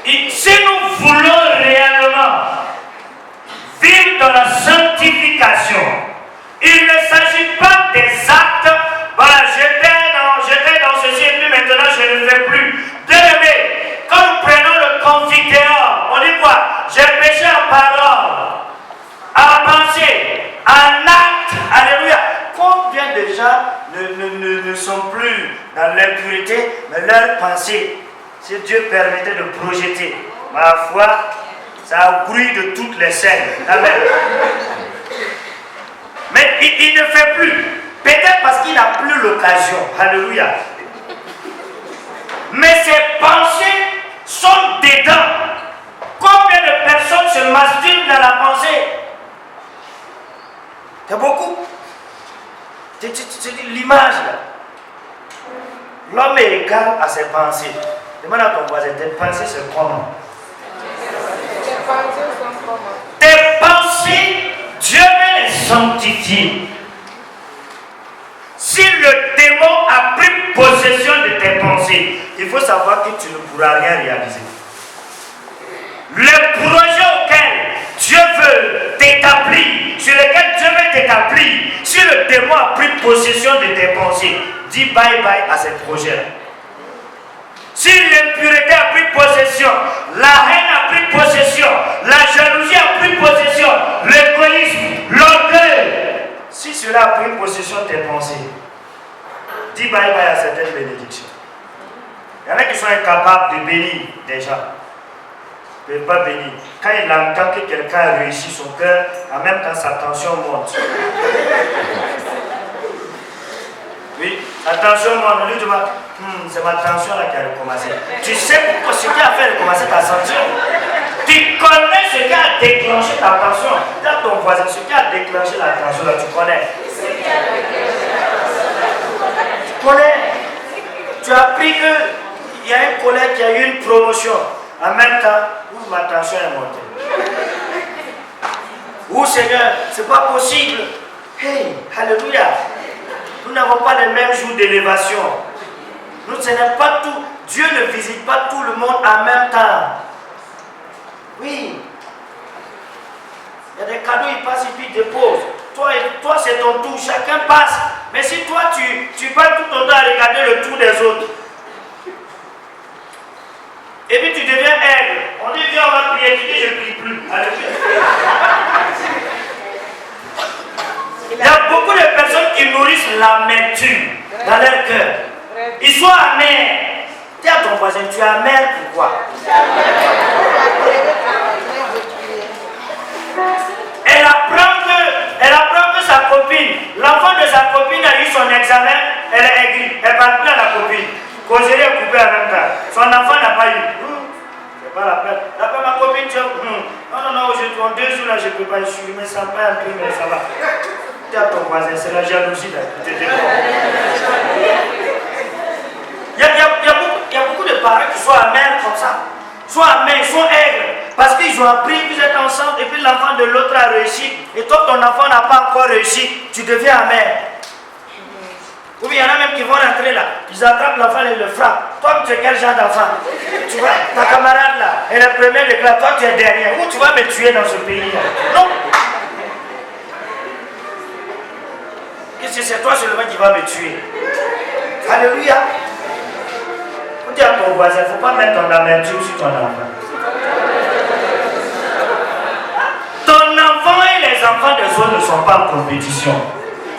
Et si nous voulons réellement vivre dans la sanctification, il ne s'agit pas des actes. Voilà, j'étais dans ceci et puis maintenant je ne le fais plus. Bien-aimé, quand nous prenons le confiteor, on dit quoi? J'ai péché en parole, en pensée, en acte. Alléluia. Combien de gens ne sont plus dans l'impureté, mais leur pensée, si Dieu permettait de projeter, ma foi, ça a bruit de toutes les scènes. Amen. Mais il ne fait plus. Peut-être parce qu'il n'a plus l'occasion. Alléluia. Mais ses pensées sont dedans. Combien de personnes se masturbent dans la pensée? C'est beaucoup. C'est l'image là. L'homme est égal à ses pensées. Demande à ton voisin, tes pensées c'est comment? Tes pensées, Dieu veut les sanctifier. Si le démon a pris possession de tes pensées, il faut savoir que tu ne pourras rien réaliser. Le projet auquel Dieu veut t'établir, sur lequel Dieu veut t'établir, si le démon a pris possession de tes pensées, dis bye bye à ces projets-là. Si l'impureté a pris possession, la haine a pris possession, la jalousie a pris possession, l'égoïsme, l'orgueil, si cela a pris possession de tes pensées, dis bye bye à certaines bénédictions. Il y en a qui sont incapables de bénir des gens. Ils ne peuvent pas bénir. Quand il entend que quelqu'un a réussi son cœur, en même temps sa tension monte. Oui, la tension monte. On lui dit, c'est ma tension là qui a recommencé. Tu sais pourquoi ce qui a fait recommencer ta tension. Tu connais ce qui a déclenché ta tension. Dans ton voisin, ce qui a déclenché la tension là, tu connais. Tu connais. Tu as appris qu'il y a un collègue qui a eu une promotion. En même temps, où ma tension est montée. Seigneur, c'est pas possible. Hey, alléluia. Nous n'avons pas les mêmes jours d'élévation. Nous, ce n'est pas tout. Dieu ne visite pas tout le monde en même temps. Oui. Il y a des cadeaux, il passe et puis il dépose. Toi c'est ton tour, chacun passe. Mais si toi, tu passes tout ton temps à regarder le tour des autres, et puis tu deviens aigle. On dit, viens, on va prier. Tu dis, je ne prie plus. Alléluia. Il y a beaucoup de personnes qui nourrissent l'amertume dans leur cœur. Ils sont amers. Dis à ton voisin, tu es amer, pourquoi? Elle apprend que sa copine, l'enfant de sa copine a eu son examen, elle est aigrie. Elle parle plus à la copine. Causerie est coupée en même temps. Son enfant n'a pas eu. C'est pas la peine. D'après ma copine, tu non, aujourd'hui, en 2 jours là, je ne peux pas, je suis, mais ça va un peu, mais ça va. Dis à ton voisin, c'est la jalousie là. Il y a beaucoup de parents qui sont amers comme ça. Soit amers, soit aigres. Parce qu'ils ont appris, vous êtes ensemble, et puis l'enfant de l'autre a réussi. Et toi, ton enfant n'a pas encore réussi. Tu deviens amer. Ou bien il y en a même qui vont rentrer là. Ils attrapent l'enfant et le frappent. Toi, tu es quel genre d'enfant? Tu vois, ta camarade là, elle est première de classe. Toi, tu es dernière. Où tu vas me tuer dans ce pays là? Non. Qu'est-ce que c'est toi seulement qui va me tuer? Alléluia. On dit à ton voisin, il ne faut pas mettre ton amertume sur ton enfant. Ton enfant et les enfants des autres ne sont pas en compétition.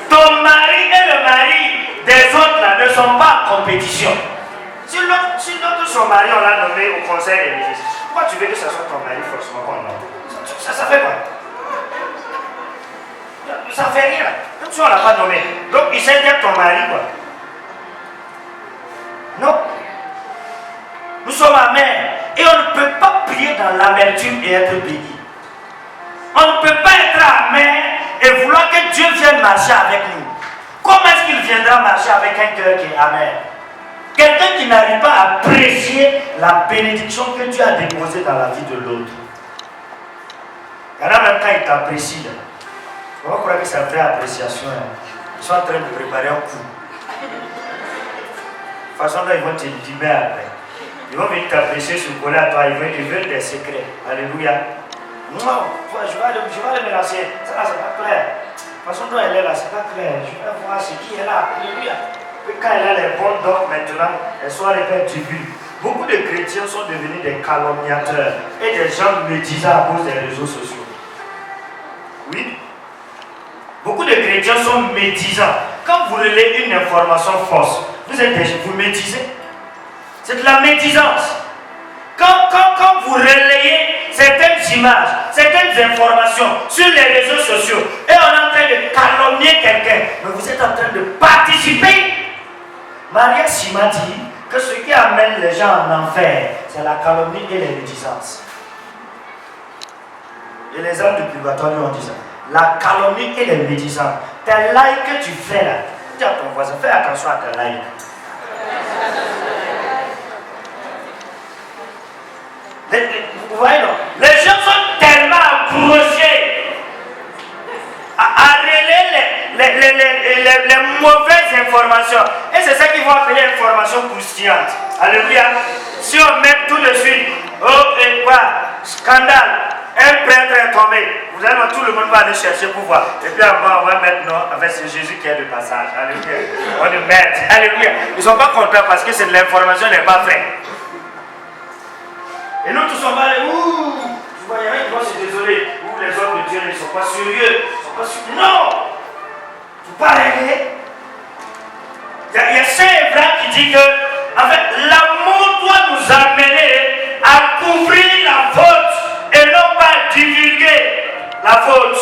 Ton mari et le mari des autres là ne sont pas en compétition. Si l'autre son mari, on l'a nommé au conseil des ministres, pourquoi tu veux que ce soit ton mari forcément qu'on nomme? Ça fait quoi? Ça fait rien. Même si on ne l'a pas nommé. Donc il sait dire ton mari quoi. Non. Nous sommes amers. Et on ne peut pas prier dans l'amertume et être béni. On ne peut pas être amer et vouloir que Dieu vienne marcher avec nous. Comment est-ce qu'il viendra marcher avec un cœur qui est amer? Quelqu'un qui n'arrive pas à apprécier la bénédiction que Dieu a déposée dans la vie de l'autre. Il y en a même quand il t'apprécie. On va croire que c'est une vraie appréciation. Ils sont en train de préparer un coup. De toute façon, là, ils vont te libérer après. Ils vont venir t'apprécier sur le collet à toi. Ils veulent des secrets. Alléluia. Non, je vais aller me lancer. Ça là, c'est pas clair. De toute façon, dont elle est là, c'est pas clair. Je vais voir ce qui est là. Alléluia. Et quand elle a les bons dons maintenant, elles sont les pères divines. Beaucoup de chrétiens sont devenus des calomniateurs et des gens médisants à cause des réseaux sociaux. Oui. Beaucoup de chrétiens sont médisants. Quand vous relayez une information fausse, vous médisez. C'est de la médisance. Quand vous relayez certaines images, certaines informations sur les réseaux sociaux et on est en train de calomnier quelqu'un, mais vous êtes en train de participer. Maria Sima dit que ce qui amène les gens en enfer, c'est la calomnie et les médisances. Et les hommes du purgatoire lui ont dit ça. La calomnie et les médisances. Tes likes que tu fais là, dis à ton voisin, fais attention à tes likes. Vous voyez non? Les gens sont tellement accrochés à relayer les mauvaises informations. Et c'est ça qu'ils vont appeler information croustillante. Alléluia. Si on met tout de suite, oh et quoi, scandale, un prêtre est tombé. Vous allez voir, tout le monde va aller chercher pour voir. Et puis en bas, on va mettre non, avec ce Jésus qui est de passage. Alléluia. On le met. Alléluia. Ils ne sont pas contents parce que l'information n'est pas vraie. Et nous tous on va aller, ouh, tu vois, il y en a qui vont se désoler. Ouh, les hommes de Dieu, ils ne sont pas sérieux. Ils sont pas sérieux. Non! Il ne faut pas rêver. Il y a Saint Hébreu qui dit que, en fait, l'amour doit nous amener à couvrir la faute et non pas à divulguer la faute.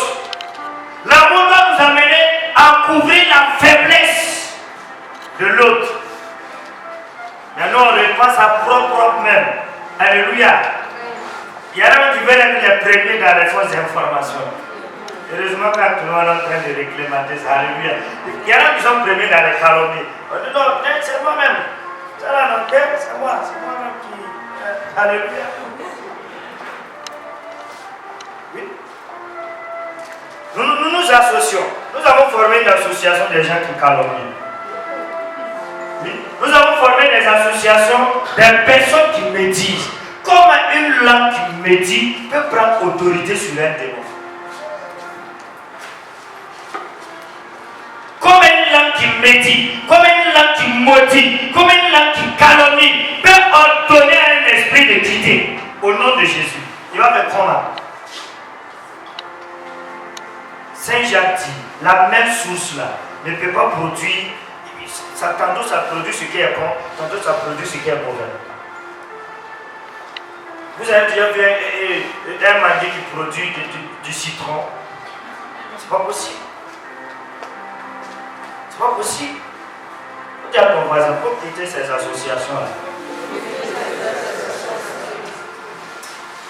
L'amour doit nous amener à couvrir la faiblesse de l'autre. Maintenant, on reprend sa propre même. Alléluia. Il y en a qui veulent être les premiers dans les fausses informations. Heureusement, quand tout le monde est en train de réclémater ça, alléluia. Il y en a qui sont premiers dans les calomnies. On dit non, c'est moi-même. Ça là, non, c'est moi-même qui. Alléluia. Oui. Nous nous associons. Nous avons formé une association des gens qui calomnient. Oui. Nous avons formé des associations des personnes qui méditent. Comment une langue qui médite peut prendre autorité sur un démon? Comme une langue qui médite, comme une langue qui maudit, comme une langue qui calomnie peut ordonner à un esprit de quitter au nom de Jésus. Il va faire comment? Saint Jacques dit, la même source là ne peut pas produire, tantôt ça produit ce qui est bon, tantôt ça produit ce qui est mauvais. Vous avez déjà vu un manguier qui produit du citron? C'est pas possible. C'est pas possible. Vous dites à ton voisin, il faut quitter ces associations-là.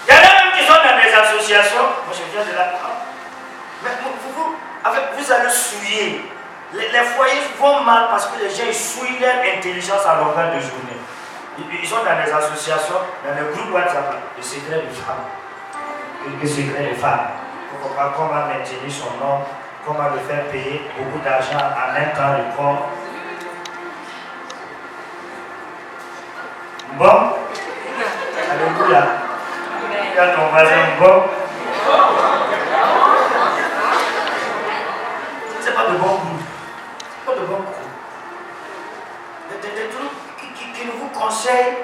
Il y en a même qui sont dans des associations. Moi je viens de là. Mais vous allez souiller. Les foyers vont mal parce que les gens ils souillent leur intelligence à longueur de journée. Ils sont dans des associations, dans des groupes WhatsApp, le secret des femmes. Le secret des femmes. Comment maintenir son nom, comment le faire payer beaucoup d'argent en un temps record. Bon, alléluia. Regarde ton voisin, bon. C'est pas de bon goût. C'est pas de bon goût. Des trucs qui nous vous conseillent.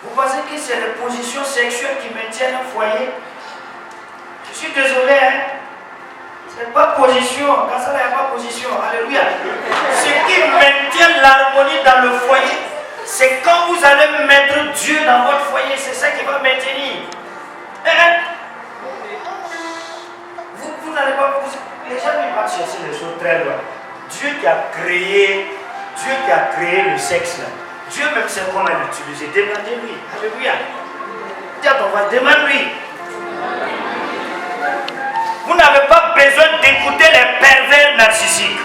Vous pensez que c'est les positions sexuelles qui maintiennent un foyer? Je suis désolé, hein. C'est pas position. Dans ça, il n'y a pas position. Alléluia. Ce qui maintient l'harmonie dans le foyer, c'est quand vous allez mettre Dieu dans votre foyer. C'est ça qui va maintenir. Vous n'allez pas. Les gens ne vont pas chercher les choses très loin. Dieu qui a créé le sexe là. Dieu même sait comment l'utiliser. Demandez-lui. Alléluia. Dis à ton voisin, demande-lui. Vous n'avez pas besoin d'écouter les pervers narcissiques.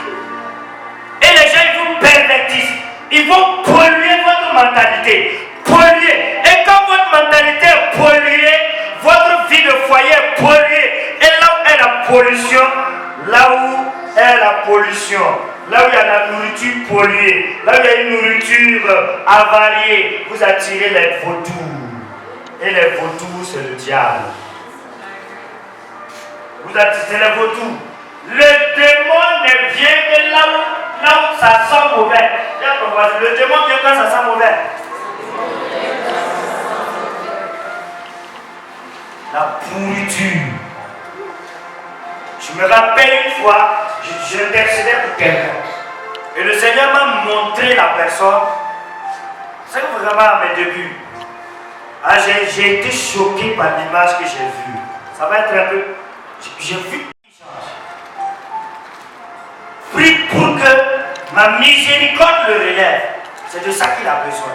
Et les gens, ils vous pervertissent. Ils vont polluer votre mentalité. Polluer. Et quand votre mentalité est polluée, votre vie de foyer est polluée. Et là où est la pollution, là où est la pollution, là où il y a la nourriture polluée, là où il y a une nourriture avariée, vous attirez les vautours. Et les vautours, c'est le diable. Vous attirez les vautours. Le démon ne vient que là où ça sent mauvais. Le démon vient quand ça sent mauvais. La pourriture. Je me rappelle une fois, j'intercédais pour quelqu'un. Et le Seigneur m'a montré la personne. C'est vraiment à mes débuts. J'ai été choqué par l'image que j'ai vue. Ça va être un peu. J'ai vu. Prie pour que ma miséricorde le relève. C'est de ça qu'il a besoin.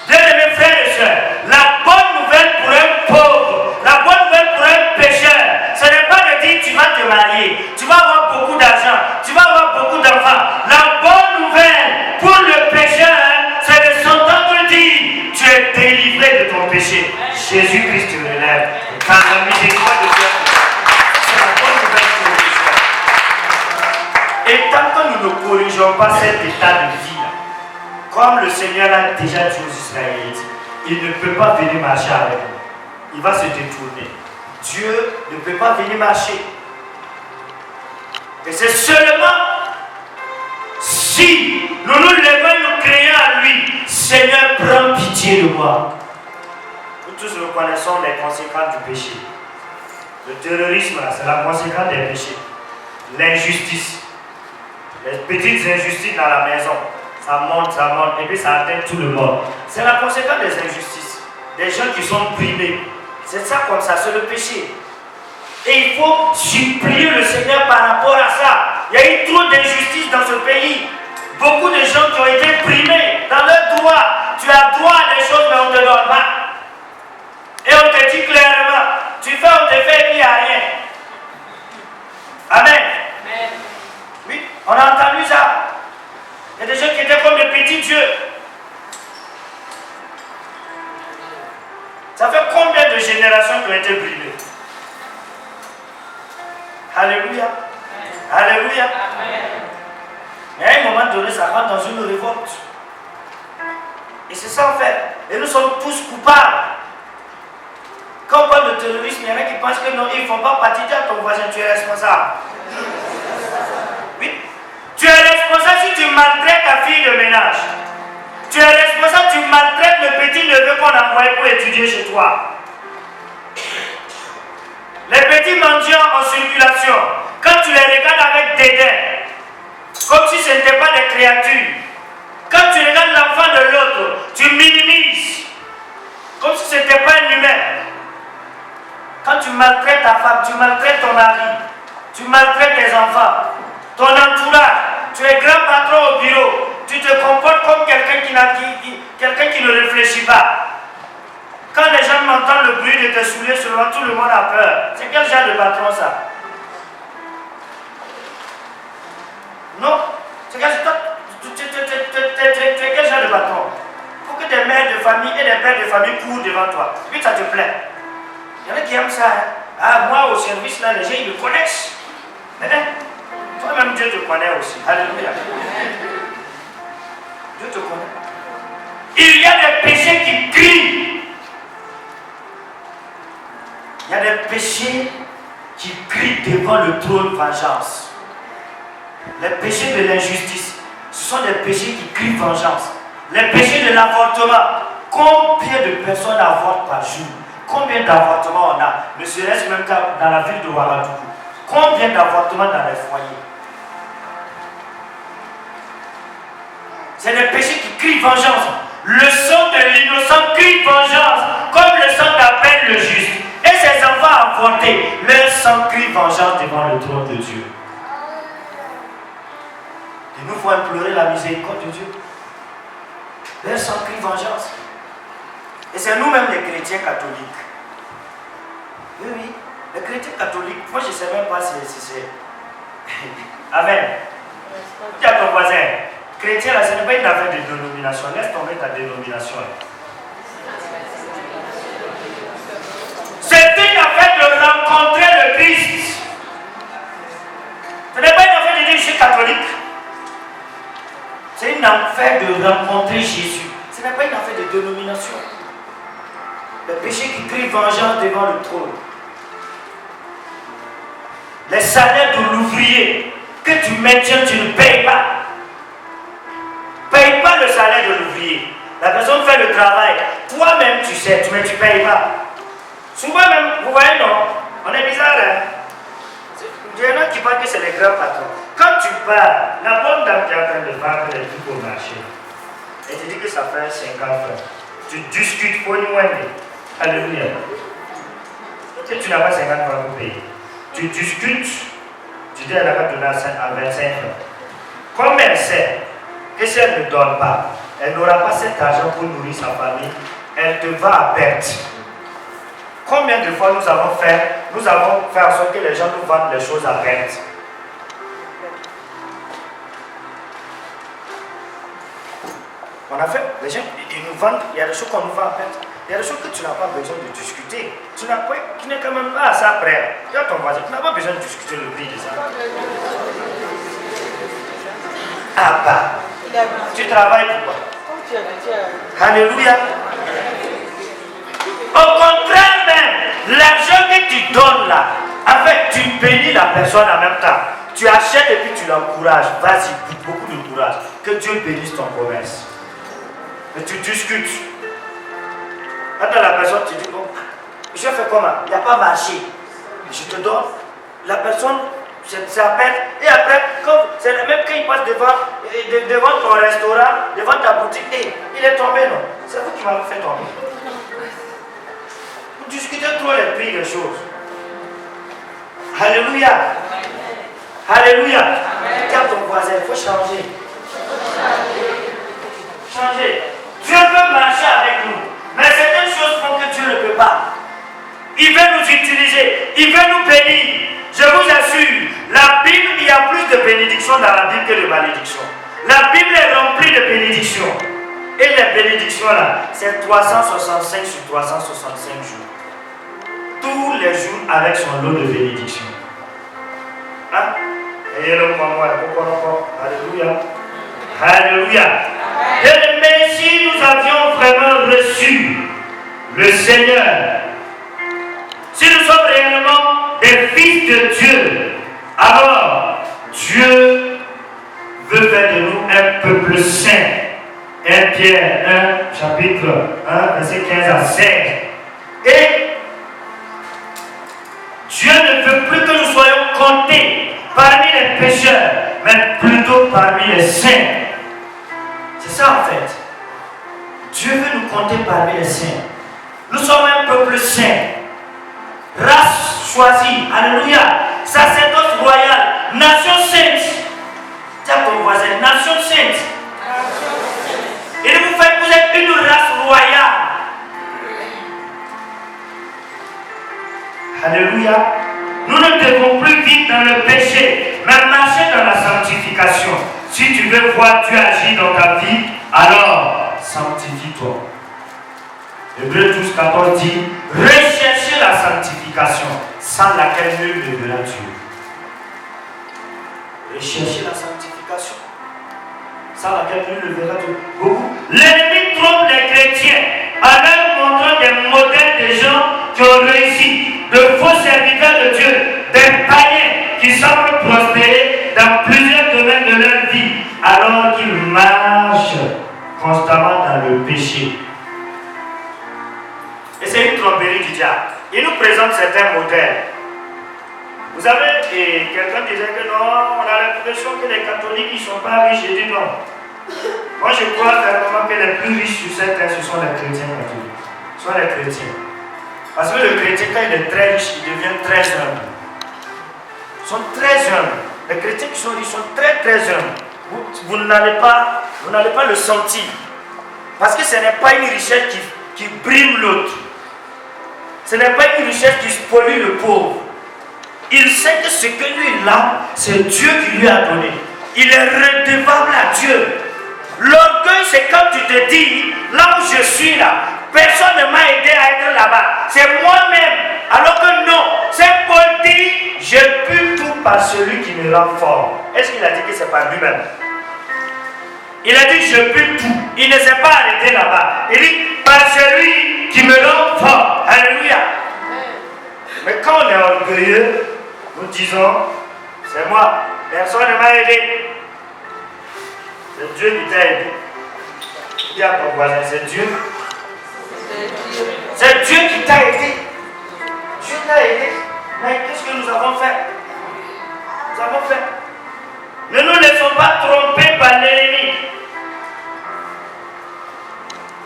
Bien-aimés frères et sœurs, la bonne nouvelle pour un pauvre, la bonne nouvelle pour un pécheur, ce n'est pas de dire tu vas te marier, tu vas avoir beaucoup d'argent, tu vas avoir beaucoup d'enfants. La bonne nouvelle pour le pécheur, c'est de s'entendre dire tu es délivré de ton péché. Jésus-Christ te relève. Car la miséricorde de Dieu, c'est la bonne nouvelle pour le pécheur. Et tant que nous ne corrigeons pas cet état de vie, comme le Seigneur l'a déjà dit aux Israélites, il ne peut pas venir marcher avec nous. Il va se détourner. Dieu ne peut pas venir marcher. Et c'est seulement si nous nous levons et nous crions à lui, Seigneur, prends pitié de moi. Vous tous le connaissons les conséquences du péché. Le terrorisme, c'est la conséquence des péchés. L'injustice, les petites injustices dans la maison, ça monte, et puis ça atteint tout le monde. C'est la conséquence des injustices. Des gens qui sont brimés. C'est ça comme ça, c'est le péché. Et il faut supplier le Seigneur par rapport à ça. Il y a eu trop d'injustice dans ce pays. Beaucoup de gens qui ont été brimés dans leurs droits. Tu as droit à des choses, mais on ne te donne pas. Et on te dit clairement, tu fais, on te fait, et puis il n'y a rien. Amen. Oui, on a entendu ça. Il y a des gens qui étaient comme des petits dieux. Ça fait combien de générations qui ont été brimées? Alléluia. Alléluia. Mais à un moment donné, ça rentre dans une révolte. Et c'est ça en fait. Et nous sommes tous coupables. Quand on parle de terrorisme, il y en a qui pensent que non, ils ne font pas partie de ton voisin, tu es responsable. Oui. Tu es responsable si tu maltraites ta fille de ménage. Tu es responsable, tu maltraites le petit neveu qu'on a envoyé pour étudier chez toi. Les petits mendiants en circulation, quand tu les regardes avec dédain, comme si ce n'était pas des créatures, quand tu regardes l'enfant de l'autre, tu minimises, comme si ce n'était pas un humain. Quand tu maltraites ta femme, tu maltraites ton mari, tu maltraites tes enfants, ton entourage, tu es grand patron au bureau, tu te comportes comme quelqu'un qui ne réfléchit pas. Quand les gens m'entendent le bruit de tes souliers sur moi, tout le monde a peur. C'est quel genre de patron ça? Non? C'est quel genre de patron? Il faut que des mères de famille et des pères de famille courent devant toi. Puis ça te plaît. Il y en a qui aiment ça. Hein? Ah, moi au service là, les gens ils me connaissent. Toi-même Dieu te connaît aussi. Alléluia. Dieu te connaît. Il y a des péchés qui crient. Il y a des péchés qui crient devant le trône vengeance. Les péchés de l'injustice, ce sont des péchés qui crient vengeance. Les péchés de l'avortement. Combien de personnes avortent par jour? Combien d'avortements on a? Ne serait-ce même qu'à dans la ville de Ouagadougou. Combien d'avortements dans les foyers? C'est des péchés qui crient vengeance. Le sang de l'innocent crie vengeance, comme le sang d'appelle le juste. Et ces enfants avortés, leur sang crie vengeance devant le trône de Dieu. Il nous faut implorer la miséricorde de Dieu. Leur sang crie vengeance. Et c'est nous-mêmes les chrétiens catholiques. Oui, oui, les chrétiens catholiques, moi je ne sais même pas si c'est... Amen. Dis à ton voisin, chrétien là, ce n'est pas une affaire de dénomination. Laisse tomber ta dénomination. C'est une affaire de rencontrer le Christ. Ce n'est pas une affaire de dire je suis catholique. C'est une affaire de rencontrer Jésus. Ce n'est pas une affaire de dénomination. Le péché qui crie vengeance devant le trône. Les salaires de l'ouvrier que tu maintiens, tu ne payes pas. Paye pas le salaire de l'ouvrier. La personne fait le travail. Toi-même, tu sais, mais tu ne payes pas. Souvent même, vous voyez, non, on est bizarre, hein. Il y en a qui pensent que c'est les grands patrons. Quand tu pars, la bonne dame qui est en train de vendre les trucs au marché, elle te dit que ça fait 50 francs. Tu discutes pour une moindre. Alléluia. Si tu n'as pas 50 francs pour payer, tu discutes, tu dis elle n'a pas donné à 25 francs. Comme elle sait que si elle ne donne pas, elle n'aura pas cet argent pour nourrir sa famille, elle te va à perte. Combien de fois nous avons fait en sorte que les gens nous vendent les choses à perte? On a fait, les gens, ils nous vendent, il y a des choses qu'on nous vend à perte. Il y a des choses que tu n'as pas besoin de discuter. Tu n'as pas, qui n'est quand même pas à ça près. Tu as ton voisin, tu n'as pas besoin de discuter le prix de ça. Ah bah, tu travailles pour quoi? Alléluia. Au contraire même, l'argent que tu donnes là, en fait, tu bénis la personne en même temps. Tu achètes et puis tu l'encourages. Vas-y, beaucoup de courage. Que Dieu bénisse ton commerce. Mais tu discutes. Quand la personne te dit, bon, Je fais comment? Il n'y a pas marché. Je te donne. La personne, ça pète. Et après, c'est le même qu'il passe devant ton restaurant, devant ta boutique. Et il est tombé, non? C'est vous qui m'avez fait tomber. Vous discutez trop les prix des choses. Alléluia. Alléluia. Dis à ton voisin, il faut changer. Changer. Dieu veut marcher avec nous. Mais certaines choses font que Dieu ne peut pas. Il veut nous utiliser. Il veut nous bénir. Je vous assure, la Bible, il y a plus de bénédictions dans la Bible que de malédictions. La Bible est remplie de bénédictions. Et les bénédictions là, c'est 365 sur 365 jours. Tous les jours avec son lot de bénédictions. Hein? Et le Alléluia. Alléluia. Mais si nous avions vraiment reçu le Seigneur, si nous sommes réellement des fils de Dieu, alors Dieu veut faire de nous un peuple saint. 1 Pierre 1, chapitre 1, verset 15 à 16. Et Dieu ne veut plus que nous soyons comptés parmi les pécheurs, mais plutôt parmi les saints. C'est ça en fait. Dieu veut nous compter parmi les saints. Nous sommes un peuple saint, race choisie, alléluia, sacerdoce royal, nation sainte. Dis à ton voisin, nation sainte. Et vous faites, vous êtes une race royale. Alléluia. Nous ne devons plus vivre dans le péché, mais marcher dans la sanctification. Si tu veux voir Dieu agir dans ta vie, alors sanctifie-toi. Hébreux 12, 14 dit, recherchez la sanctification, sans laquelle nul ne verra Dieu. Recherchez la sanctification, sans laquelle nul ne verra Dieu. L'ennemi trompe les chrétiens en leur montrant des modèles de gens qui ont réussi, de faux serviteurs de Dieu, des païens qui semblent prospérer dans plusieurs domaines de leur vie, alors qu'ils marchent constamment dans le péché. Et c'est une tromperie du diable. Il nous présente certains modèles. Vous savez, quelqu'un disait que non, on a l'impression que les catholiques ils ne sont pas riches. J'ai dit non. Moi je crois vraiment que les plus riches sur cette terre, ce sont les chrétiens catholiques. Ce sont les chrétiens. Parce que le chrétien, quand il est très riche, il devient très humble. Ils sont très humbles. Les chrétiens qui sont riches sont très très humbles. Vous n'allez pas le sentir. Parce que ce n'est pas une richesse qui brime l'autre. Ce n'est pas une richesse qui spolie le pauvre. Il sait que ce que lui il a, c'est Dieu qui lui a donné. Il est redevable à Dieu. L'orgueil, c'est quand tu te dis, là où je suis là, personne ne m'a aidé à être là-bas. C'est moi-même. Alors que non, c'est Paul dit, j'ai pu tout par celui qui me rend fort. Est-ce qu'il a dit que c'est par lui-même? Il a dit, je peux tout. Il ne s'est pas arrêté là-bas. Il dit, par celui qui me rend fort. Alléluia. Mais quand on est orgueilleux, nous disons, c'est moi. Personne ne m'a aidé. C'est Dieu qui t'a aidé. Dis à ton voisin, c'est Dieu. C'est Dieu qui t'a aidé. Dieu t'a aidé. Mais qu'est-ce que nous avons fait? Nous avons fait. Ne nous laissons pas tromper par l'ennemi.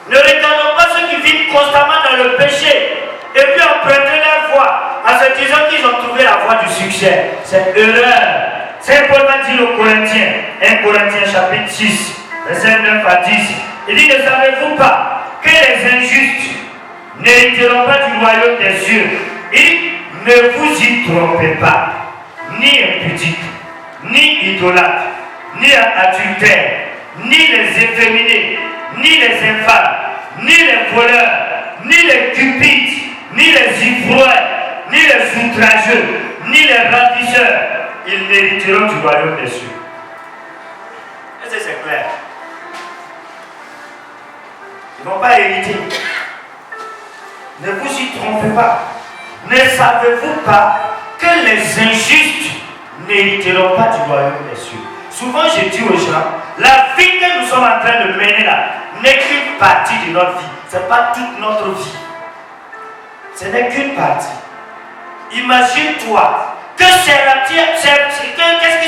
Ne regardons pas ceux qui vivent constamment dans le péché et puis emprunter leur voie en se disant qu'ils ont trouvé la voie du succès. C'est erreur. Saint Paul va dire aux Corinthiens, 1 Corinthiens chapitre 6, verset 9 à 10, il dit, ne savez-vous pas que les injustes n'hériteront pas du royaume des cieux? Et ne vous y trompez pas, ni impudiques, ni idolâtres, ni adultères, ni les efféminés, ni les infâmes, ni les voleurs, ni les cupides, ni les ivrognes, ni les outrageux, ni les ravisseurs, ils n'hériteront du royaume des cieux. Est-ce que c'est clair? Ils ne vont pas hériter. Ne vous y trompez pas. Ne savez-vous pas que les injustes n'hériteront pas du royaume des cieux? Souvent je dis aux gens, la vie que nous sommes en train de mener là n'est qu'une partie de notre vie. Ce n'est pas toute notre vie. Ce n'est qu'une partie. Imagine-toi que qu'est-ce que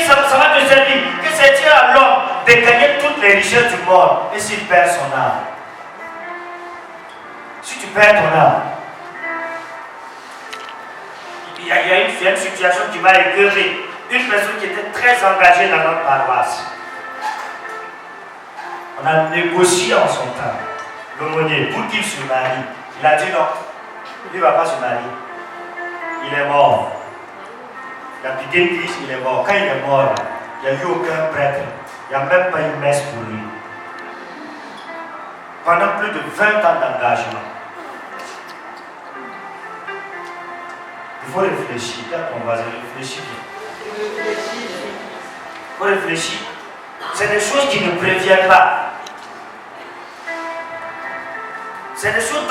ça va te servir? Que c'est à l'homme de gagner toutes les richesses du monde et s'il perd son âme. Si tu perds ton âme, il y a une situation qui m'a écœuré. Une personne qui était très engagée dans notre paroisse. On a négocié en son temps l'aumônier pour qu'il se marie. Il a dit non, il ne va pas se marier. Il est mort. Il a piqué une crise, il est mort. Quand il est mort, il n'y a eu aucun prêtre. Il n'y a même pas une messe pour lui. Pendant plus de 20 ans d'engagement. Il faut réfléchir. On va réfléchir. Il faut réfléchir. C'est des choses qui ne préviennent pas. C'est des choses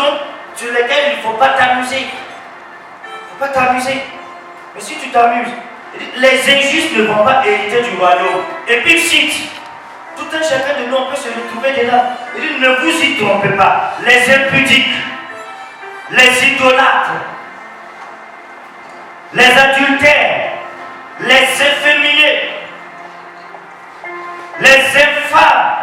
sur lesquelles il ne faut pas t'amuser. Il ne faut pas t'amuser. Mais si tu t'amuses, les injustes ne vont pas hériter du royaume. Et puis il cite, tout un chacun de nous, on peut se retrouver dedans. Il dit, ne vous y trompez pas. Les impudiques, les idolâtres, les adultères, les efféminés, les infâmes,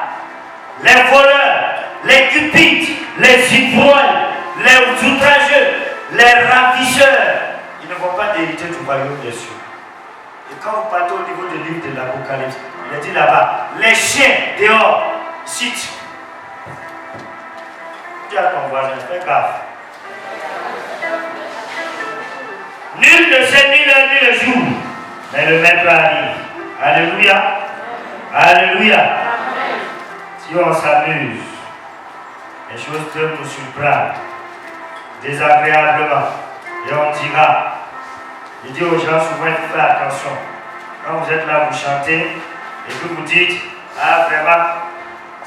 les voleurs, les cupides, les ivrognes, les outrageux, les ravisseurs, ils ne vont pas hériter du royaume des cieux. Et quand vous partez au niveau du livre de l'Apocalypse, il est dit là-bas, les chiens dehors, cite. Dis à ton voisin, fais gaffe. Nul ne sait ni l'heure ni le jour, mais le maître arrive. Alléluia. Alléluia. Amen. Si on s'amuse, les choses peuvent nous surprendre désagréablement. Et on dira, il dit aux gens souvent, il faut faire attention. Quand vous êtes là, vous chantez, et que vous dites, ah vraiment,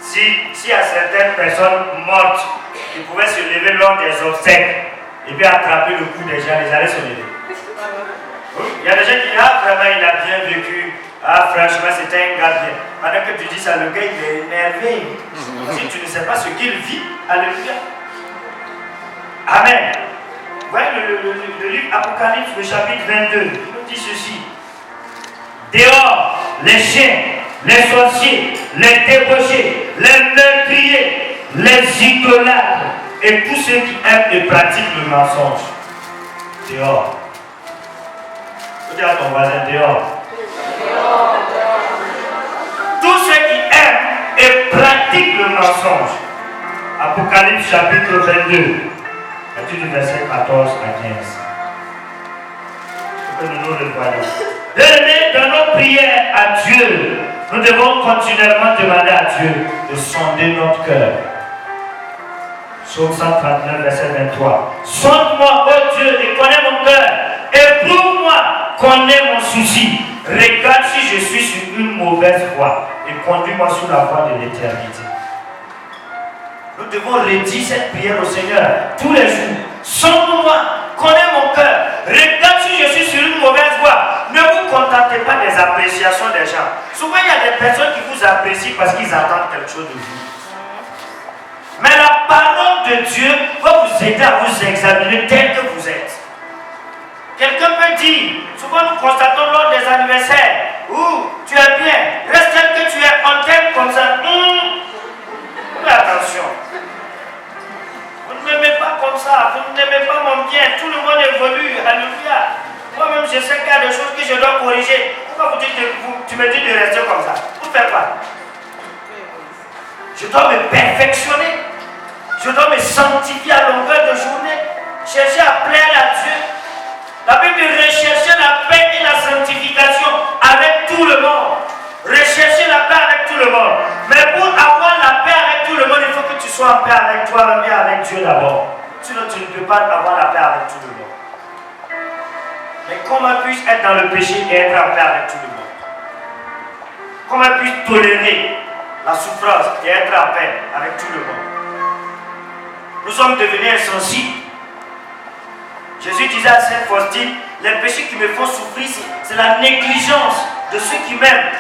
s'il y a certaines personnes mortes qui pouvaient se lever lors des obsèques, et puis attraper le cou des gens, les allaient se lever. Il y a des gens qui disent, ah vraiment, il a bien vécu. Ah franchement, c'était un gars bien. Pendant que tu dis ça, le gars, il est énervé. Si tu ne sais pas ce qu'il vit, alléluia. Amen. Vous voyez le livre Apocalypse, le chapitre 22, il nous dit ceci. Dehors, les chiens, les sorciers, les débauchés, les meurtriers, les idolâtres et tous ceux qui aiment et pratiquent le mensonge. Dehors. Faut dire à ton voisin, dehors. Tous ceux qui aiment et pratiquent le mensonge. Apocalypse chapitre 22. Du verset 14 à 15. Il faut que nous nous revoyons. Bien-aimés, dans nos prières à Dieu, nous devons continuellement demander à Dieu de sonder notre cœur. Psaume 139, verset 23. Sonde-moi, ô Dieu, et connais mon cœur. Éprouve-moi, connais mon souci. Regarde si je suis sur une mauvaise voie et conduis-moi sur la voie de l'éternité. Nous devons redire cette prière au Seigneur tous les jours. Sonde-moi, connais mon cœur. Regarde si je suis sur une mauvaise voie. Ne vous contentez pas des appréciations des gens. Souvent, il y a des personnes qui vous apprécient parce qu'ils attendent quelque chose de vous. Mais la parole de Dieu va vous aider à vous examiner tel que vous êtes. Quelqu'un peut dire, souvent nous constatons lors des anniversaires, tu es bien, reste tel que tu es, on t'aime comme ça. Mais attention. Vous ne m'aimez pas comme ça, vous n'aimez pas mon bien, tout le monde évolue, alléluia. Moi-même, je sais qu'il y a des choses que je dois corriger. Pourquoi tu me dis de rester comme ça? Pour faire quoi? Je dois me perfectionner. Je dois me sanctifier à longueur de journée. Chercher à plaire à Dieu. La Bible dit rechercher la paix et la sanctification avec tout le monde. Rechercher la paix avec tout le monde. Mais pour avoir la paix avec tout le monde, il faut que tu sois en paix avec toi-même et avec Dieu d'abord. Sinon, tu ne peux pas avoir la paix avec tout le monde. Mais comment puis-je être dans le péché et être en paix avec tout le monde? Comment puis-je tolérer la souffrance et être en paix avec tout le monde? Nous sommes devenus insensibles. Jésus disait à Sainte Faustine, les péchés qui me font souffrir, c'est la négligence de ceux qui m'aiment.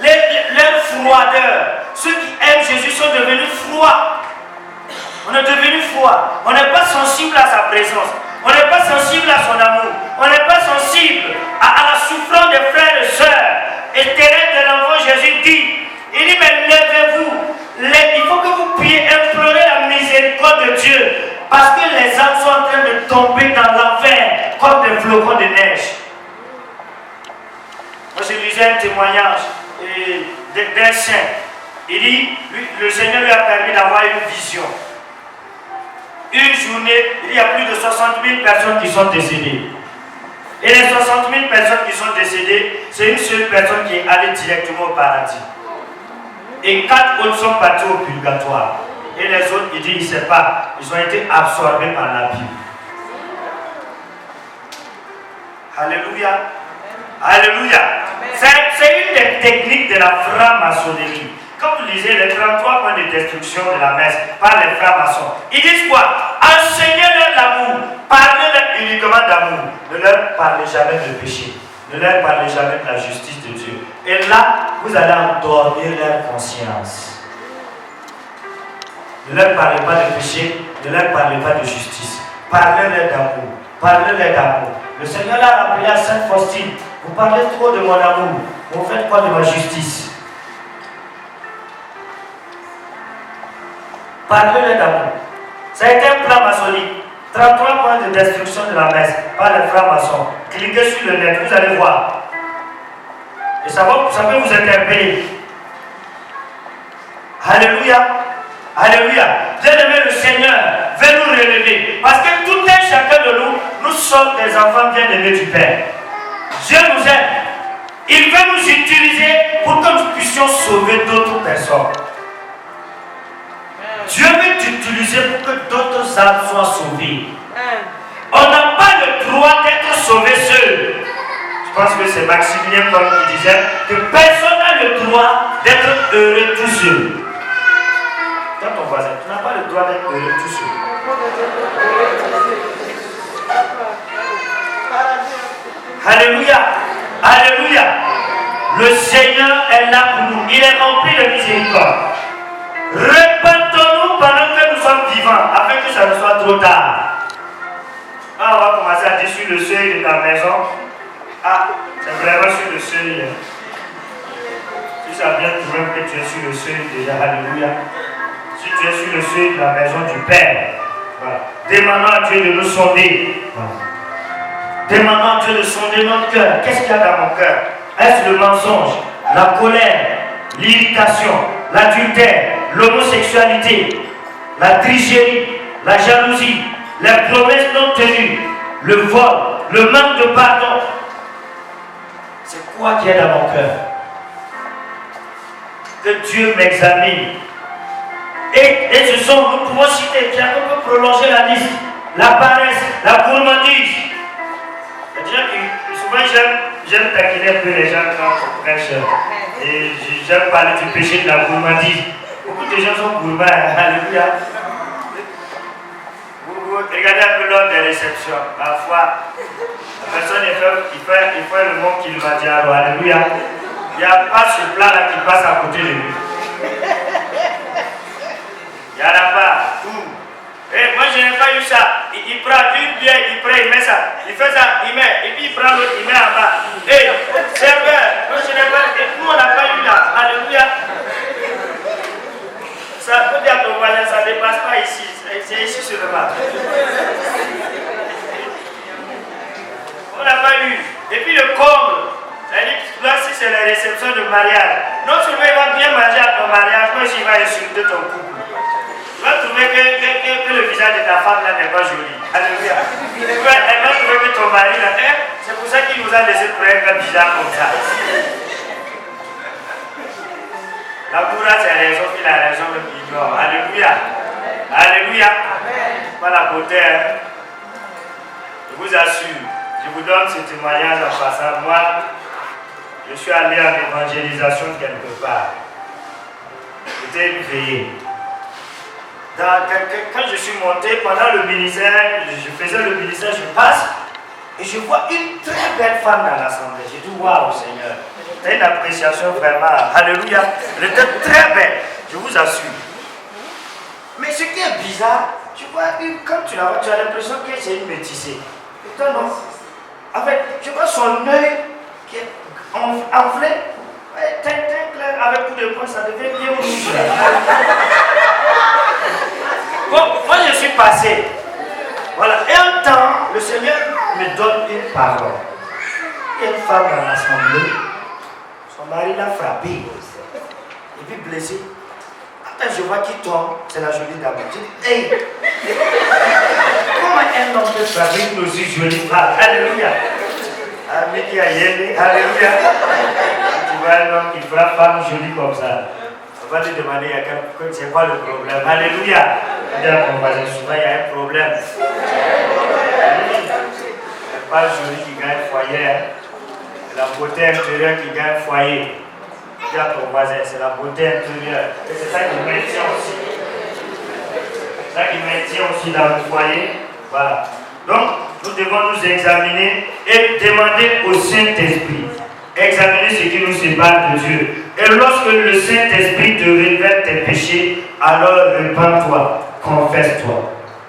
Leur froideur. Ceux qui aiment Jésus sont devenus froids. On est devenu froid. On n'est pas sensible à sa présence. On n'est pas sensible à son amour. On n'est pas sensible à la souffrance des frères et sœurs. Et Thérèse de l'enfant Jésus dit, il dit, mais levez-vous. Il faut que vous priez, implorez la miséricorde de Dieu. Parce que les âmes sont en train de tomber dans l'enfer comme des flocons de neige. Moi, je lisais un témoignage d'un saint. Il dit, le Seigneur lui a permis d'avoir une vision. Une journée, il y a plus de 60 000 personnes qui sont décédées. Et les 60 000 personnes qui sont décédées, c'est une seule personne qui est allée directement au paradis. Et 4 autres sont partis au purgatoire. Et les autres, il dit, il ne sait pas. Ils ont été absorbés par la Bible. Alléluia. Alléluia. C'est une des techniques de la franc-maçonnerie. Quand vous lisez les 33 points de destruction de la messe par les francs-maçons, ils disent quoi? Enseignez-leur l'amour. Parlez-leur uniquement d'amour. Ne leur parlez jamais de péché. Ne leur parlez jamais de la justice de Dieu. Et là, vous allez endormir leur conscience. Ne leur parlez pas de péché. Ne leur parlez pas de justice. Parlez-leur d'amour. Parlez-leur d'amour. Le Seigneur l'a rappelé à Sainte Faustine. Vous parlez trop de mon amour. Vous faites quoi de ma justice? Parlez-leur d'amour. Ça a été un plan maçonnique. 33 points de destruction de la messe par les francs-maçons. Cliquez sur le net, vous allez voir. Et ça peut vous interpeller. Alléluia. Alléluia. Bien-aimé, le Seigneur veut nous relever. Parce que tout un chacun de nous, nous sommes des enfants bien-aimés du Père. Dieu nous aime. Il veut nous utiliser pour que nous puissions sauver d'autres personnes. Dieu veut t'utiliser pour que d'autres âmes soient sauvées. On n'a pas le droit d'être sauvé seul. Je pense que c'est Maximilien Paul qui disait que personne n'a le droit d'être heureux tout seul. Dans ton voisin, tu n'as pas le droit d'être heureux tout seul. Alléluia. Alléluia. Le Seigneur est là pour nous. Il est rempli de miséricorde. Répentons-nous pendant que nous sommes vivants, afin que ça ne soit trop tard. Ah, on va commencer à dire sur le seuil de ta maison. Ah, c'est vraiment sur le seuil. Si ça vient de trouver que tu es sur le seuil déjà, alléluia. Si tu es sur le seuil de la maison du Père, voilà. Demandons à Dieu de nous sonder. Voilà. Demandons à Dieu de sonder notre cœur. Qu'est-ce qu'il y a dans mon cœur? Est-ce le mensonge, la colère, l'irritation, l'adultère, l'homosexualité, la tricherie, la jalousie, les promesses non tenues, le vol, le manque de pardon? C'est quoi qui est dans mon cœur? Que Dieu m'examine. Et ce sont, nous pouvons citer, on peut prolonger la liste, la paresse, la gourmandise. Souvent j'aime taquiner un peu les gens quand on prêche. Et j'aime parler du péché de la gourmandise. Beaucoup de gens sont gourmands, alléluia. Vous regardez un peu l'ordre des réceptions. Parfois, la personne il fait le mot qu'il va dire, alléluia. Il n'y a pas ce plat-là qui passe à côté de lui. Il n'y en a pas. Tout. Et moi, je n'ai pas eu ça. Il prend une bière, il met ça. Il fait ça, il met. Et puis il prend l'autre, il met en bas. Et serveur, moi, je n'ai pas. Et nous, on n'a pas eu là. Alléluia. Ça peut dire à ton voisin, ça ne dépasse pas ici. C'est ici seulement. On n'a pas eu. Et puis le comble. Là, si c'est la réception de mariage, non seulement il va bien manger à ton mariage, mais il va insulter ton couple. Tu vas trouver que le visage de ta femme là n'est pas joli. Alléluia. Elle va trouver que ton mari là, c'est pour ça qu'il nous a laissé trouver un bizarre comme ça. La bourrade, c'est la raison qu'il a raison de l'ignore. Alléluia. Alléluia. Pas la beauté. Hein. Je vous assure, je vous donne ce témoignage en passant. Moi, je suis allé en évangélisation quelque part. J'étais une veillée. Quand je suis monté pendant le ministère, je faisais le ministère, je passe et je vois une très belle femme dans l'assemblée. J'ai dit waouh Seigneur, c'est une appréciation vraiment. Alléluia. Elle était très belle, je vous assure. Mais ce qui est bizarre, tu vois, quand tu la vois, tu as l'impression que c'est une métissée. Et toi, non. En fait, tu vois son œil qui est enflé, teint clair, avec coup de poing, ça devient bien rouge. Bon, moi je suis passé. Voilà. Et un temps, le Seigneur me donne une parole. Il y a une femme dans l'assemblée, son mari l'a frappée. Et puis blessé. Quand je vois qui tombe, c'est la jolie dame. Je dis, hey! Comment un homme peut frapper une aussi jolie femme? Alléluia! Alléluia! Tu vois un homme qui frappe femme jolie comme ça. On va lui demander, c'est quoi le problème? Alléluia! Souvent il y a un problème. C'est pas jolie qui gagne foyer. Hein? C'est la beauté intérieure qui gagne foyer. Dis à ton voisin, c'est la beauté intérieure. Et c'est ça qui maintient aussi. C'est ça qui maintient aussi dans le foyer. Voilà. Donc, nous devons nous examiner et demander au Saint-Esprit. Examiner ce qui nous sépare de Dieu. Et lorsque le Saint-Esprit te révèle tes péchés, alors repens-toi, confesse-toi.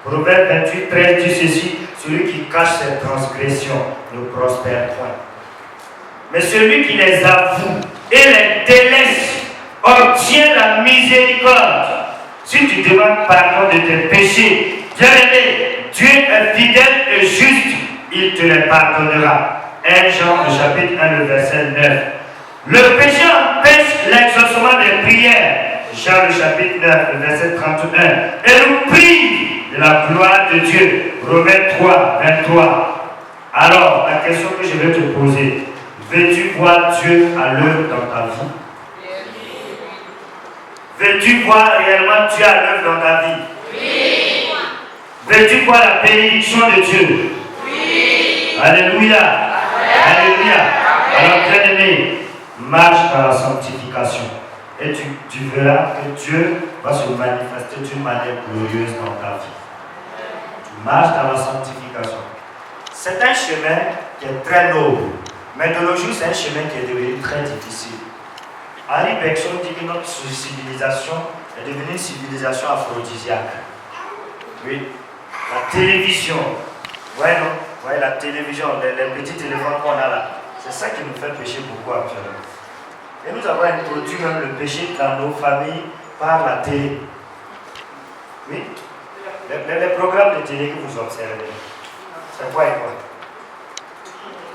Proverbe 28, 13 dit ceci, celui qui cache ses transgressions ne prospère point. Mais celui qui les avoue et les délaisse obtient la miséricorde. Si tu demandes pardon de tes péchés, bien-aimé, Dieu est fidèle et juste, il te les pardonnera. 1 Jean, le chapitre 1, le verset 9. Le péché empêche l'exaucement des prières. Jean, le chapitre 9, le verset 31. Et nous prive de la gloire de Dieu. Romains 3, 23. Alors, la question que je vais te poser, veux-tu voir Dieu à l'œuvre dans ta vie? Veux-tu voir réellement Dieu à l'œuvre dans ta vie? Oui. Veux-tu voir la bénédiction de Dieu? Oui. Alléluia. Alléluia. Alors, bien-aimé, marche dans la sanctification. Et tu verras que Dieu va se manifester d'une manière glorieuse dans ta vie. Tu marches dans la sanctification. C'est un chemin qui est très noble. Mais de nos jours, c'est un chemin qui est devenu très difficile. Henri Bergson dit que notre civilisation est devenue une civilisation aphrodisiaque. Oui, la télévision. Ouais, non? Ouais, la télévision, les petits téléphones qu'on a là. C'est ça qui nous fait pécher beaucoup actuellement. Et nous avons introduit même le péché dans nos familles par la télé. Oui? Les programmes de télé que vous observez, c'est quoi et quoi?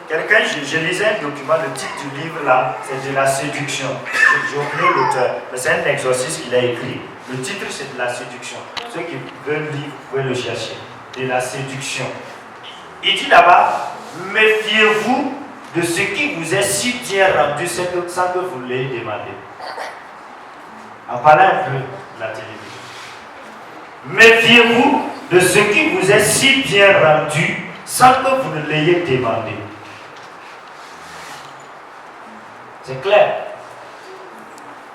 Quelqu'un, je lisais un document, le titre du livre là, c'est de la séduction. J'ai oublié l'auteur, mais c'est un exorcisme qu'il a écrit. Le titre c'est de la séduction. Ceux qui veulent le lire, vous pouvez le chercher. De la séduction. Il dit là-bas, méfiez-vous de ce qui vous est si bien rendu sans que vous l'ayez demandé. En parlant un peu de la télévision. Méfiez-vous de ce qui vous est si bien rendu sans que vous ne l'ayez demandé. C'est clair.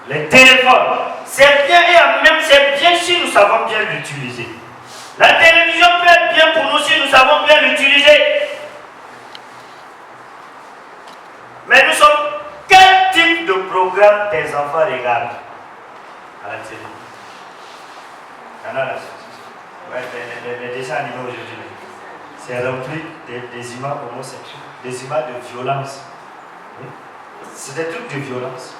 Les téléphones, c'est bien et même c'est bien si nous savons bien l'utiliser. La télévision peut être bien pour nous si nous savons bien l'utiliser. Mais nous sommes, quel type de programme tes enfants regardent à la télé? Il y en a là. Ouais, les dessins animés aujourd'hui, c'est rempli des images homosexuelles, des images de violence. Oui? C'est des trucs de violence.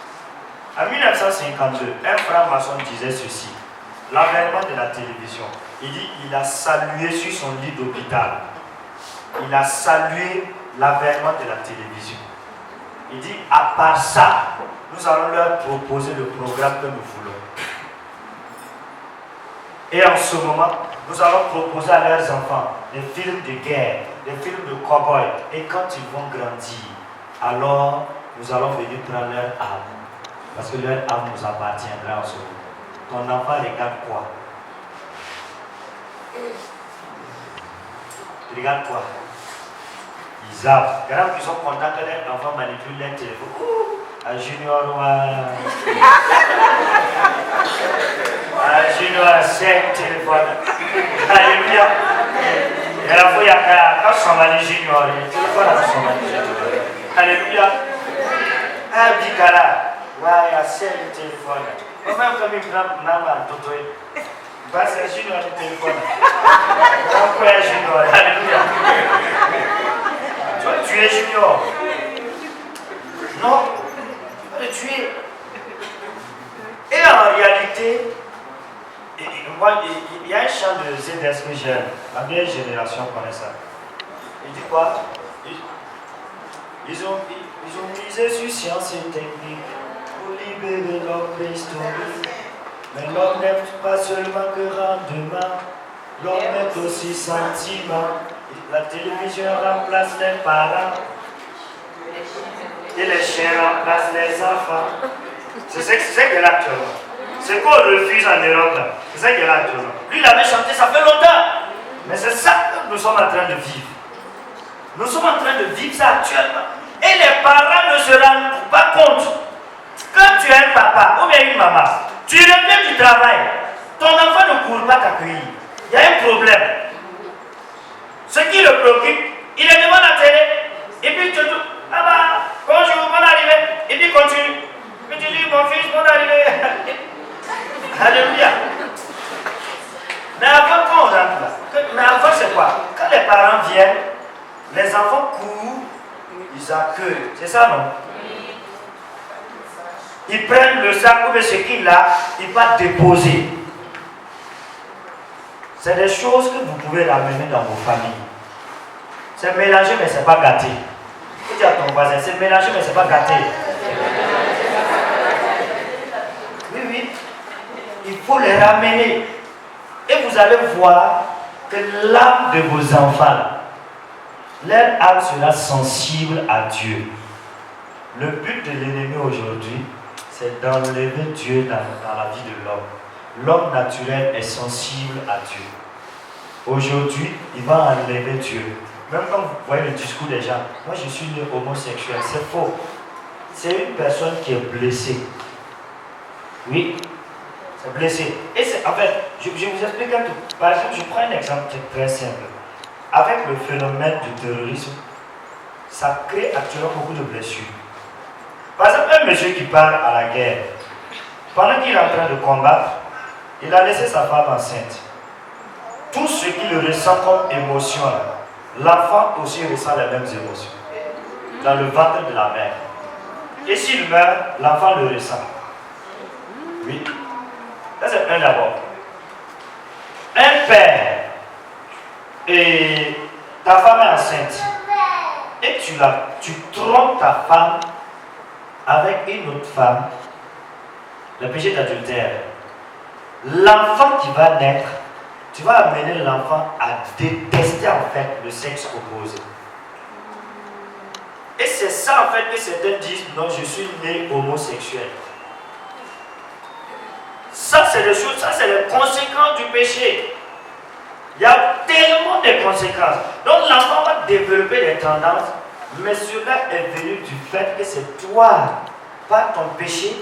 En 1952, un franc-maçon disait ceci, l'avènement de la télévision. Il dit il a salué sur son lit d'hôpital. Il a salué l'avènement de la télévision. Il dit à part ça, nous allons leur proposer le programme que nous voulons. Et en ce moment, nous allons proposer à leurs enfants des films de guerre, des films de cow-boy. Et quand ils vont grandir, alors nous allons venir prendre leur âme. Parce que leur âme nous appartiendra en ce moment. Ton enfant regarde quoi? Il regarde quoi? Ils zappent. Il y en a qui sont contents que leurs enfants manipulent leur téléphone. Un junior ou un junior 5 téléphone. Alléluia. Et la fois, il y a quand Somali junior, le téléphone a Somali junior. Alléluia. Un bicala. Ouais, il y a 5 téléphones. Même comme il prend un toto. Pas c'est Junior le téléphone. Grand frère Junior, alléluia. Tu vas le tuer Junior. Non, tu vas le tuer. Et en réalité, moi, il y a un chant de ZS que j'aime. La vieille génération connaît ça. Il dit quoi? Ils ont misé sur science et technique pour libérer l'homme préhistorique. Mais l'homme n'est pas seulement que rendement, l'homme est aussi sentiment. La télévision remplace les parents et les chiens remplacent les enfants. C'est ce qu'il y a là actuellement. C'est qu'on refuse en Europe là. C'est ça qu'il y a là actuellement. Lui il avait chanté, ça fait longtemps. Mais c'est ça que nous sommes en train de vivre. Nous sommes en train de vivre ça actuellement. Et les parents ne se rendent pas compte. Quand tu es un papa ou bien une maman, tu reviens du travail, ton enfant ne court pas t'accueillir. Il y a un problème. Ce qui le préoccupe, il est devant la télé, et puis tu dis, ah bah, bonjour, bonne arrivée, et puis continue. Et tu dis, mon fils, bonne arrivée. Alléluia. Mais avant, quand on rentre là, mais avant c'est quoi? Quand les parents viennent, les enfants courent, ils accueillent. C'est ça, non? Ils prennent le sac ou ce qu'il a, ils vont déposer. C'est des choses que vous pouvez ramener dans vos familles. C'est mélangé, mais ce n'est pas gâté. Tu dis à ton voisin, c'est mélangé, mais ce n'est pas gâté. Oui, oui. Il faut les ramener. Et vous allez voir que l'âme de vos enfants, leur âme sera sensible à Dieu. Le but de l'ennemi aujourd'hui, c'est d'enlever Dieu dans la vie de l'homme. L'homme naturel est sensible à Dieu. Aujourd'hui, il va enlever Dieu. Même quand vous voyez le discours des gens, moi je suis né homosexuel, c'est faux. C'est une personne qui est blessée. Oui, c'est blessé. Et c'est, en fait, je vous explique un tout. Par exemple, je prends un exemple très simple. Avec le phénomène du terrorisme, ça crée actuellement beaucoup de blessures. Par exemple, un monsieur qui part à la guerre, pendant qu'il est en train de combattre, il a laissé sa femme enceinte. Tout ce qu'il ressent comme émotion, l'enfant aussi ressent les mêmes émotions. Dans le ventre de la mère. Et s'il meurt, l'enfant le ressent. Oui. Ça c'est un d'abord. Un père, et ta femme est enceinte, et tu trompes ta femme avec une autre femme, le péché d'adultère. L'enfant qui va naître, tu vas amener l'enfant à détester en fait le sexe opposé. Et c'est ça en fait que certains disent, non, je suis né homosexuel. Ça c'est les choses, ça c'est les conséquences du péché. Il y a tellement de conséquences. Donc l'enfant va développer des tendances, mais cela est venu du fait que c'est toi, pas ton péché.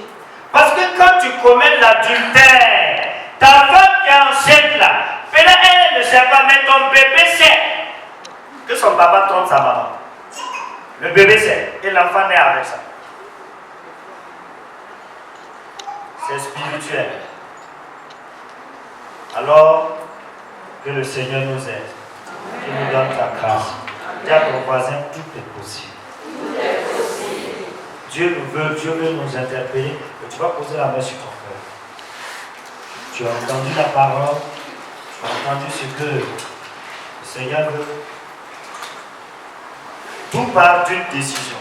Parce que quand tu commets l'adultère, ta femme qui est enceinte là, elle ne sait pas, mais ton bébé sait que son papa trompe sa maman. Le bébé sait, et l'enfant naît avec ça. C'est spirituel. Alors, que le Seigneur nous aide, qu'il nous donne ta grâce. Dis à ton voisin, tout est possible. Dieu veut nous interpeller, et tu vas poser la main sur ton cœur. Tu as entendu la parole, tu as entendu ce que le Seigneur veut. Tout part d'une décision.